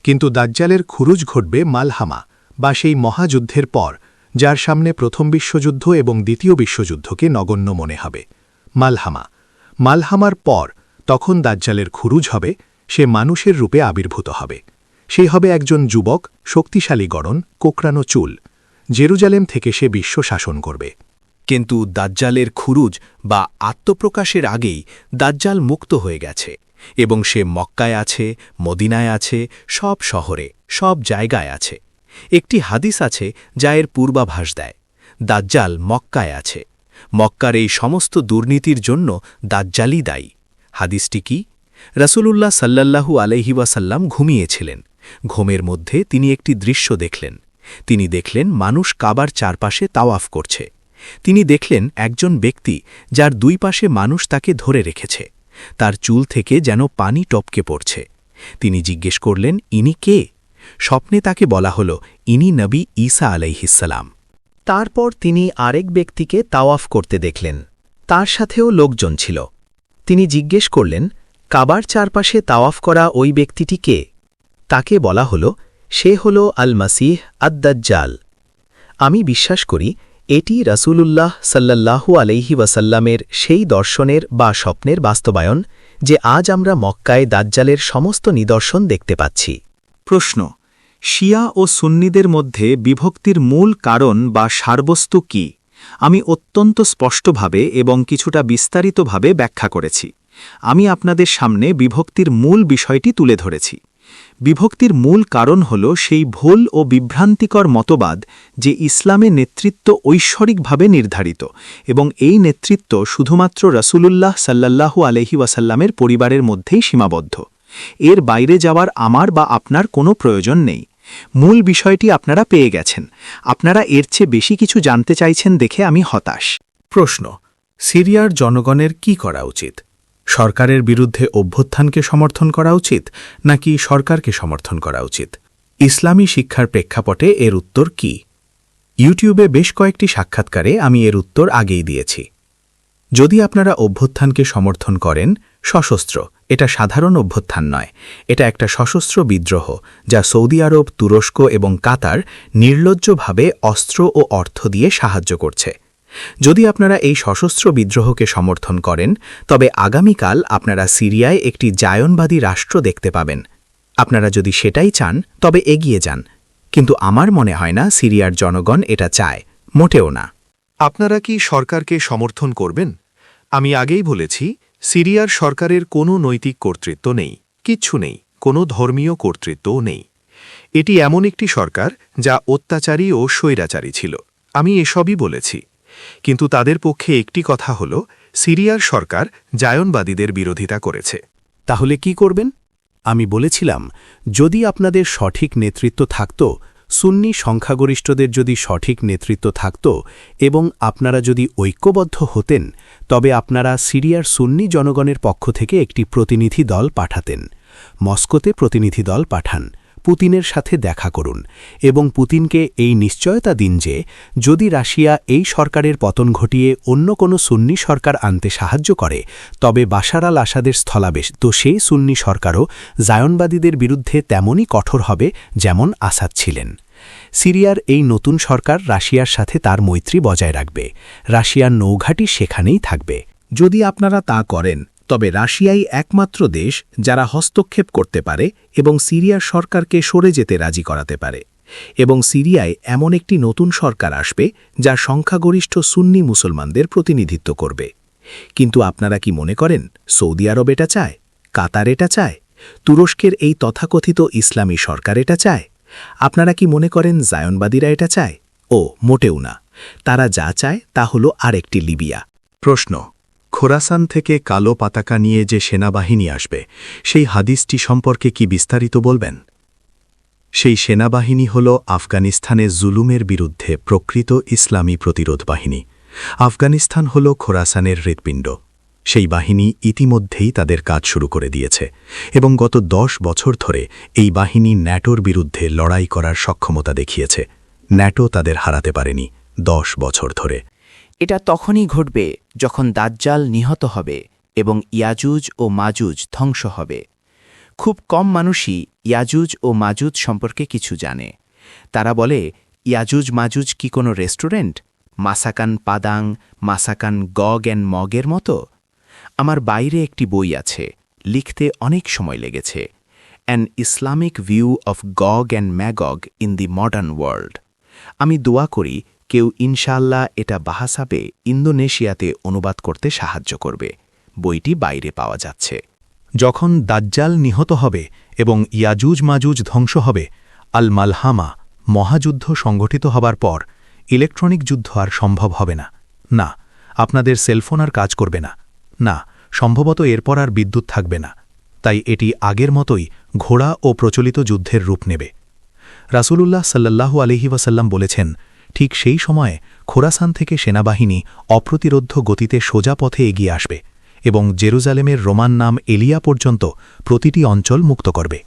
কিন্তু দাজ্জালের খুরুজ ঘটবে মালহামা বা সেই মহাযুদ্ধের পর, যার সামনে প্রথম বিশ্বযুদ্ধ এবং দ্বিতীয় বিশ্বযুদ্ধকে নগণ্য মনে হবে। মালহামার পর তখন দাজ্জালের খুরুজ হবে, সে মানুষের রূপে আবির্ভূত হবে। সেই হবে একজন যুবক, শক্তিশালী গড়ন, কোকড়ানো চুল। জেরুজালেম থেকে সে বিশ্ব শাসন করবে। কিন্তু দাজ্জালের খুরুজ বা আত্মপ্রকাশের আগেই দাজ্জাল মুক্ত হয়ে গেছে এবং সে মক্কায় আছে, মদিনায় আছে, সব শহরে, সব জায়গায় আছে। একটি হাদিস আছে যা এর পূর্বাভাস দেয়। দাজ্জাল মক্কায় আছে। মক্কার এই সমস্ত দুর্নীতির জন্য দাজ্জালই দায়ী। হাদিসটি কি? রাসূলুল্লাহ সাল্লাল্লাহু আলাইহি ওয়াসাল্লাম ঘুমিয়েছিলেন ঘুমের মধ্যে তিনি একটি দৃশ্য দেখলেন। তিনি দেখলেন মানুষ কাবার চারপাশে তাওয়াফ করছে। তিনি দেখলেন একজন ব্যক্তি যার দুই পাশে মানুষ তাকে ধরে রেখেছে। তার চুল থেকে যেন পানি টপকে পড়ছে। তিনি জিজ্ঞেস করলেন, ইনি কে? স্বপ্নে তাকে বলা হল, ইনি নবী ঈসা আলাইহিসসালাম। তারপর তিনি আরেক ব্যক্তিকে তাওয়াফ করতে দেখলেন। তার সাথেও লোকজন ছিল। তিনি জিজ্ঞেস করলেন, কাবার চারপাশে তাওয়াফ করা ওই ব্যক্তিটি কে? তাকে বলা হল, সে হল আল মাসিহ আদ-দাজ্জাল। আমি বিশ্বাস করি এটি রাসূলুল্লাহ সাল্লাল্লাহু আলাইহি ওয়াসাল্লামের সেই দর্শনের বা স্বপ্নের বাস্তবায়ন যে আজ আমরা মক্কায় দাজ্জালের সমস্ত নিদর্শন দেখতে পাচ্ছি। প্রশ্ন, শিয়া ও সুন্নিদের মধ্যে বিভক্তির মূল কারণ বা সারবস্তু কি? আমি অত্যন্ত স্পষ্টভাবে এবং কিছুটা বিস্তারিতভাবে ব্যাখ্যা করেছি। আমি আপনাদের সামনে বিভক্তির মূল বিষয়টি তুলে ধরেছি। বিভক্তির মূল কারণ হল সেই ভুল ও বিভ্রান্তিকর মতবাদ যে ইসলামে নেতৃত্ব ঐশ্বরিকভাবে নির্ধারিত এবং এই নেতৃত্ব শুধুমাত্র রাসূলুল্লাহ সাল্লাল্লাহু আলাইহি ওয়াসাল্লামের পরিবারের মধ্যেই সীমাবদ্ধ। এর বাইরে যাওয়ার আমার বা আপনার কোনো প্রয়োজন নেই। মূল বিষয়টি আপনারা পেয়ে গেছেন। আপনারা এর চেয়ে বেশি কিছু জানতে চাইছেন দেখে আমি হতাশ। প্রশ্ন, সিরিয়ার জনগণের কি করা উচিত? সরকারের বিরুদ্ধে অভ্যুত্থানকে সমর্থন করা উচিত নাকি সরকারকে সমর্থন করা উচিত? ইসলামী শিক্ষার প্রেক্ষাপটে এর উত্তর কি? ইউটিউবে বেশ কয়েকটি সাক্ষাৎকারে আমি এর উত্তর আগেই দিয়েছি। যদি আপনারা অভ্যুত্থানকে সমর্থন করেন, সশস্ত্র, এটা সাধারণ অভ্যুত্থান নয়, এটা একটা সশস্ত্র বিদ্রোহ যা সৌদি আরব, তুরস্ক এবং কাতার নির্লজ্জভাবে অস্ত্র ও অর্থ দিয়ে সাহায্য করছে। যদি আপনারা এই সশস্ত্র বিদ্রোহকে সমর্থন করেন, তবে আগামীকাল আপনারা সিরিয়ায় একটি জায়নবাদী রাষ্ট্র দেখতে পাবেন। আপনারা যদি সেটাই চান তবে এগিয়ে যান, কিন্তু আমার মনে হয় না সিরিয়ার জনগণ এটা চায়, মোটেও না। আপনারা কি সরকারকে সমর্থন করবেন? আমি আগেই বলেছি, সিরিয়ার সরকারের কোনো নৈতিক কর্তৃত্ব নেই, কিচ্ছু নেই, কোনো ধর্মীয় কর্তৃত্বও নেই। এটি এমন একটি সরকার যা অত্যাচারী ও স্বৈরাচারী ছিল। আমি এসবই বলেছি। কিন্তু তাদের পক্ষে একটি কথা হল, সিরিয়ার সরকার জায়নবাদীদের বিরোধিতা করেছে। তাহলে কি করবেন? আমি বলেছিলাম, যদি আপনাদের সঠিক নেতৃত্ব থাকত, সুন্নি সংখ্যাগরিষ্ঠদের যদি সঠিক নেতৃত্ব থাকত এবং আপনারা যদি ঐক্যবদ্ধ হতেন, তবে আপনারা সিরিয়ার সুন্নি জনগণের পক্ষ থেকে একটি প্রতিনিধি দল পাঠাতেন। মস্কোতে প্রতিনিধি দল পাঠান, পুতিনের সাথে দেখা করুন এবং পুতিনকে এই নিশ্চয়তা দিন যে যদি রাশিয়া এই সরকারের পতন ঘটিয়ে অন্য কোনো সুন্নি সরকার আনতে সাহায্য করে, তবে বাশার আল আসাদের স্থলাবেশ তো সেই সুন্নি সরকারও জায়নবাদীদের বিরুদ্ধে তেমনই কঠোর হবে যেমন আসাদ ছিলেন। সিরিয়ার এই নতুন সরকার রাশিয়ার সাথে তার মৈত্রী বজায় রাখবে। রাশিয়ার নৌঘাঁটি সেখানেই থাকবে। যদি আপনারা তা করেন, তবে রাশিয়াই একমাত্র দেশ যারা হস্তক্ষেপ করতে পারে এবং সিরিয়ার সরকারকে সরে যেতে রাজি করাতে পারে। এবং সিরিয়ায় এমন একটি নতুন সরকার আসবে যা সংখ্যাগরিষ্ঠ সুন্নি মুসলমানদের প্রতিনিধিত্ব করবে। কিন্তু আপনারা কি মনে করেন সৌদি আরব এটা চায়? কাতার এটা চায়? তুরস্কের এই তথাকথিত ইসলামী সরকার এটা চায়? আপনারা কি মনে করেন জায়নবাদীরা এটা চায়? ও মোটেও না। তারা যা চায় তা হল আরেকটি লিবিয়া। প্রশ্ন, খোরাসান থেকে কালো পতাকা নিয়ে যে সেনাবাহিনী আসবে, সেই হাদিসটি সম্পর্কে কি বিস্তারিত বলবেন? সেই সেনাবাহিনী হল আফগানিস্তানে জুলুমের বিরুদ্ধে প্রকৃত ইসলামী প্রতিরোধ বাহিনী। আফগানিস্তান হল খোরাসানের হৃৎপিণ্ড। সেই বাহিনী ইতিমধ্যেই তাদের কাজ শুরু করে দিয়েছে এবং গত 10 বছর ধরে এই বাহিনী ন্যাটোর বিরুদ্ধে লড়াই করার সক্ষমতা দেখিয়েছে। ন্যাটো তাদের হারাতে পারেনি 10 বছর ধরে। এটা তখনই ঘটবে যখন দাজ্জাল নিহত হবে এবং ইয়াজুজ ও মাজুজ ধ্বংস হবে। খুব কম মানুষই ইয়াজুজ ও মাজুজ সম্পর্কে কিছু জানে। তারা বলে, ইয়াজুজ মাজুজ কি কোনো রেস্টুরেন্ট? মাসাকান পাদাং, মাসাকান গগ অ্যান্ড মগের মতো? আমার বাইরে একটি বই আছে, লিখতে অনেক সময় লেগেছে, an Islamic view of গগ and ম্যাগগ in the modern world. আমি দোয়া করি কেউ ইনশাআল্লাহ এটা বাহাসাবে ইন্দোনেশিয়াতে অনুবাদ করতে সাহায্য করবে। বইটি বাইরে পাওয়া যাচ্ছে। যখন দাজ্জাল নিহত হবে এবং ইয়াজুজ মাজুজ ধ্বংস হবে, আল মালহামা মহাযুদ্ধ সংগঠিত হবার পর ইলেকট্রনিক যুদ্ধ আর সম্ভব হবে না। না, আপনাদের সেলফোন আর কাজ করবে না। না, সম্ভবত এরপর আর বিদ্যুৎ থাকবে না। তাই এটি আগের মতোই ঘোড়া ও প্রচলিত যুদ্ধের রূপ নেবে। রাসূলুল্লাহ সাল্লাল্লাহু আলাইহি ওয়াসাল্লাম বলেছেন, ঠিক সেই সময়ে খোরাসান থেকে সেনাবাহিনী অপ্রতিরোধ্য গতিতে সোজা পথে এগিয়ে আসবে এবং জেরুজালেমের রোমান নাম এলিয়া পর্যন্ত প্রতিটি অঞ্চল মুক্ত করবে।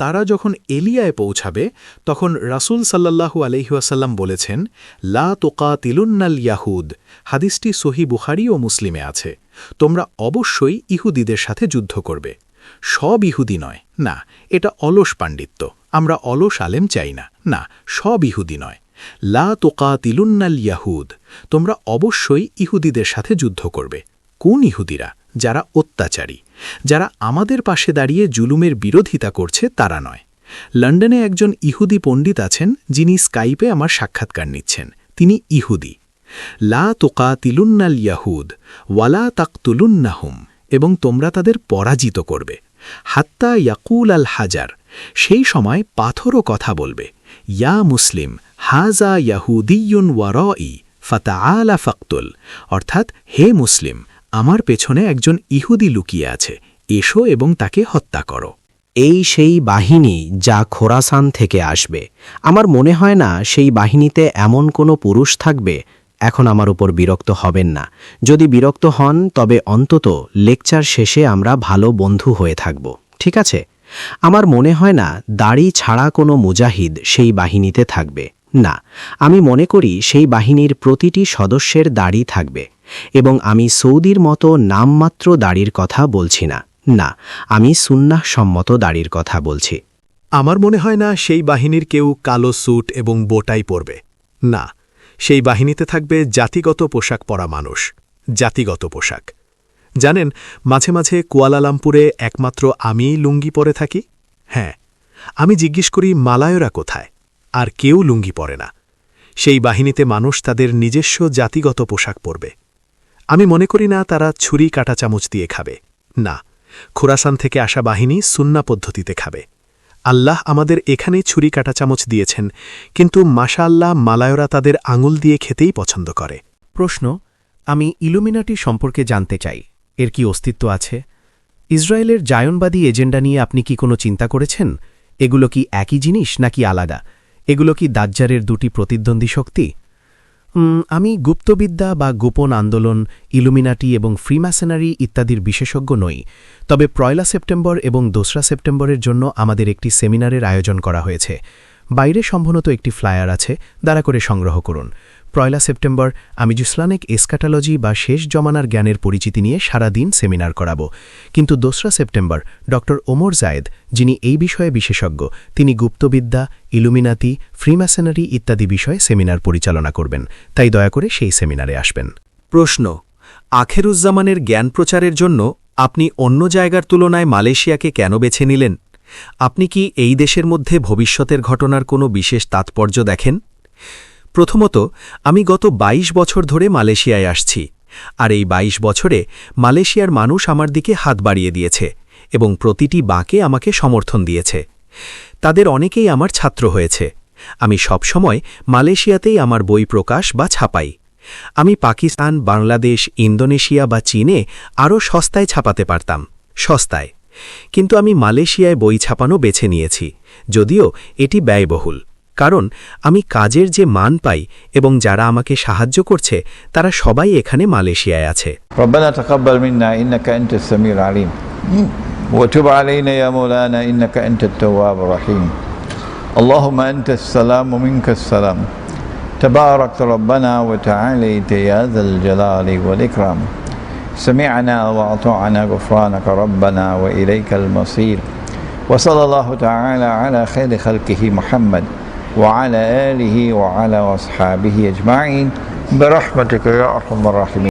তারা যখন এলিয়ায় পৌঁছাবে তখন রাসূল সাল্লাল্লাহু আলাইহি ওয়াসাল্লাম বলেছেন, লা তুকাতিলুন্নাল ইয়াহুদ। হাদিসটি সহিহ বুখারী ও মুসলিমে আছে। তোমরা অবশ্যই ইহুদিদের সাথে যুদ্ধ করবে। সব ইহুদি নয়, না, এটা অলস পাণ্ডিত্য। আমরা অলস আলেম চাই না, না, সব ইহুদি নয়। লা তুকাতিলুন্নাল ইয়াহুদ, তোমরা অবশ্যই ইহুদিদের সাথে যুদ্ধ করবে। কোন ইহুদিরা? যারা অত্যাচারী, যারা আমাদের পাশে দাঁড়িয়ে জুলুমের বিরোধিতা করছে তারা নয়। লন্ডনে একজন ইহুদি পণ্ডিত আছেন যিনি স্কাইপে আমার সাক্ষাৎকার নিচ্ছেন। তিনি ইহুদি। লা তুকাতিলুন্নাল ইয়াহুদ ওয়ালা তাকতুলুন্নাহুম, এবং তোমরা তাদের পরাজিত করবে। হাত্তা ইয়াকুল আল হাজার, সেই সময় পাথরও কথা বলবে, ইয়া মুসলিম হাজা ইয়াহুদিয়ুন ওয়ারাই ফাতাআলা ফাকতুল, অর্থাৎ হে মুসলিম, আমার পেছনে একজন ইহুদি লুকিয়ে আছে, এসো এবং তাকে হত্যা করো। এই সেই বাহিনী যা খোরাসান থেকে আসবে। আমার মনে হয় না সেই বাহিনীতে এমন কোনো পুরুষ থাকবে এখন আমার উপর বিরক্ত হবেন না। যদি বিরক্ত হন তবে অন্তত লেকচার শেষে আমরা ভালো বন্ধু হয়ে থাকব, ঠিক আছে? আমার মনে হয় না দাড়ি ছাড়া কোনো মুজাহিদ সেই বাহিনীতে থাকবে। না, আমি মনে করি সেই বাহিনীর প্রতিটি সদস্যের দাড়ি থাকবে। এবং আমি সৌদির মতো নামমাত্র দাড়ির কথা বলছি না, না, আমি সুন্নাহ সম্মত দাড়ির কথা বলছি। আমার মনে হয় না সেই বাহিনীর কেউ কালো স্যুট এবং বোটাই পরবে। না, সেই বাহিনীতে থাকবে জাতিগত পোশাক পরা মানুষ, জাতিগত পোশাক। জানেন, মাঝে মাঝে কুয়ালালামপুরে একমাত্র আমিই লুঙ্গি পরে থাকি। হ্যাঁ, আমি জিজ্ঞেস করি মালায়রা কোথায়, আর কেউ লুঙ্গি পরে না। সেই বাহিনীতে মানুষ তাদের নিজস্ব জাতিগত পোশাক পরবে। আমি মনে করি না তারা ছুরি কাটা চামচ দিয়ে খাবে। না, খোরাসান থেকে আসা বাহিনী সুন্না পদ্ধতিতে খাবে। আল্লাহ আমাদের এখানেই ছুরি কাটা চামচ দিয়েছেন, কিন্তু মাশাআল্লাহ মালায়রা তাদের আঙুল দিয়ে খেতেই পছন্দ করে। প্রশ্ন, আমি ইলুমিনাটি সম্পর্কে জানতে চাই, এর কি অস্তিত্ব আছে? ইসরায়েলের জায়নবাদী এজেন্ডা নিয়ে আপনি কি কোনো চিন্তা করেছেন? এগুলো কি একই জিনিস নাকি আলাদা? এগুলো কি দাজ্জারের দুটি প্রতিদ্বন্দ্বী শক্তি? আমি গুপ্তবিদ্যা বা গোপন আন্দোলন, ইলুমিনাটি এবং ফ্রিম্যাসনারি ইত্যাদির বিশেষজ্ঞ নই। তবে ১ সেপ্টেম্বর এবং ২ সেপ্টেম্বরের জন্য আমাদের একটি সেমিনারের আয়োজন করা হয়েছে। বাইরে সম্ভবত একটি ফ্লায়ার আছে, দয়া করে সংগ্রহ করুন। ১ সেপ্টেম্বর আমি ইসলামিক এসকাটোলজি বা শেষ জমানার জ্ঞানের পরিচিতি নিয়ে সারা দিন সেমিনার করাব। কিন্তু ২ সেপ্টেম্বর ড ওমর জায়েদ, যিনি এই বিষয়ে বিশেষজ্ঞ, তিনি গুপ্তবিদ্যা, ইলুমিনাতি, ফ্রিম্যাসনারি ইত্যাদি বিষয়ে সেমিনার পরিচালনা করবেন। তাই দয়া করে সেই সেমিনারে আসবেন। প্রশ্ন, আখেরুজ্জামানের জ্ঞান প্রচারের জন্য আপনি অন্য জায়গার তুলনায় মালয়েশিয়াকে কেন বেছে নিলেন? আপনি কি এই দেশের মধ্যে ভবিষ্যতের ঘটনার কোনো বিশেষ তাৎপর্য দেখেন? প্রথমত, আমি গত ২২ বছর ধরে মালয়েশিয়ায় আসছি, আর এই ২২ বছরে মালয়েশিয়ার মানুষ আমার দিকে হাত বাড়িয়ে দিয়েছে এবং প্রতিটি বাঁকে আমাকে সমর্থন দিয়েছে। তাদের অনেকেই আমার ছাত্র হয়েছে। আমি সবসময় মালয়েশিয়াতেই আমার বই প্রকাশ বা ছাপাই। আমি পাকিস্তান, বাংলাদেশ, ইন্দোনেশিয়া বা চীনে আরও সস্তায় ছাপাতে পারতাম, সস্তায়। কিন্তু আমি মালয়েশিয়ায় বই ছাপানো বেছে নিয়েছি, যদিও এটি ব্যয়বহুল। কারণ আমি কাজের যে মান পাই এবং যারা আমাকে সাহায্য করছে তারা সবাই এখানে মালয়েশিয়ায় আছে। ربنا تقبل منا إنك أنت السميع العليم وتب علينا يا مولانا إنك أنت التواب الرحيم اللهم أنت السلام ومنك السلام تبارك ربنا وتعاليت يا ذا الجلال والإكرام سمعنا وأطعنا غفرانك ربنا وإليك المصير وصلى الله تعالى على خير خلقه محمد وعلى آله وعلى أصحابه أجمعين برحمتك يا أرحم الراحمين.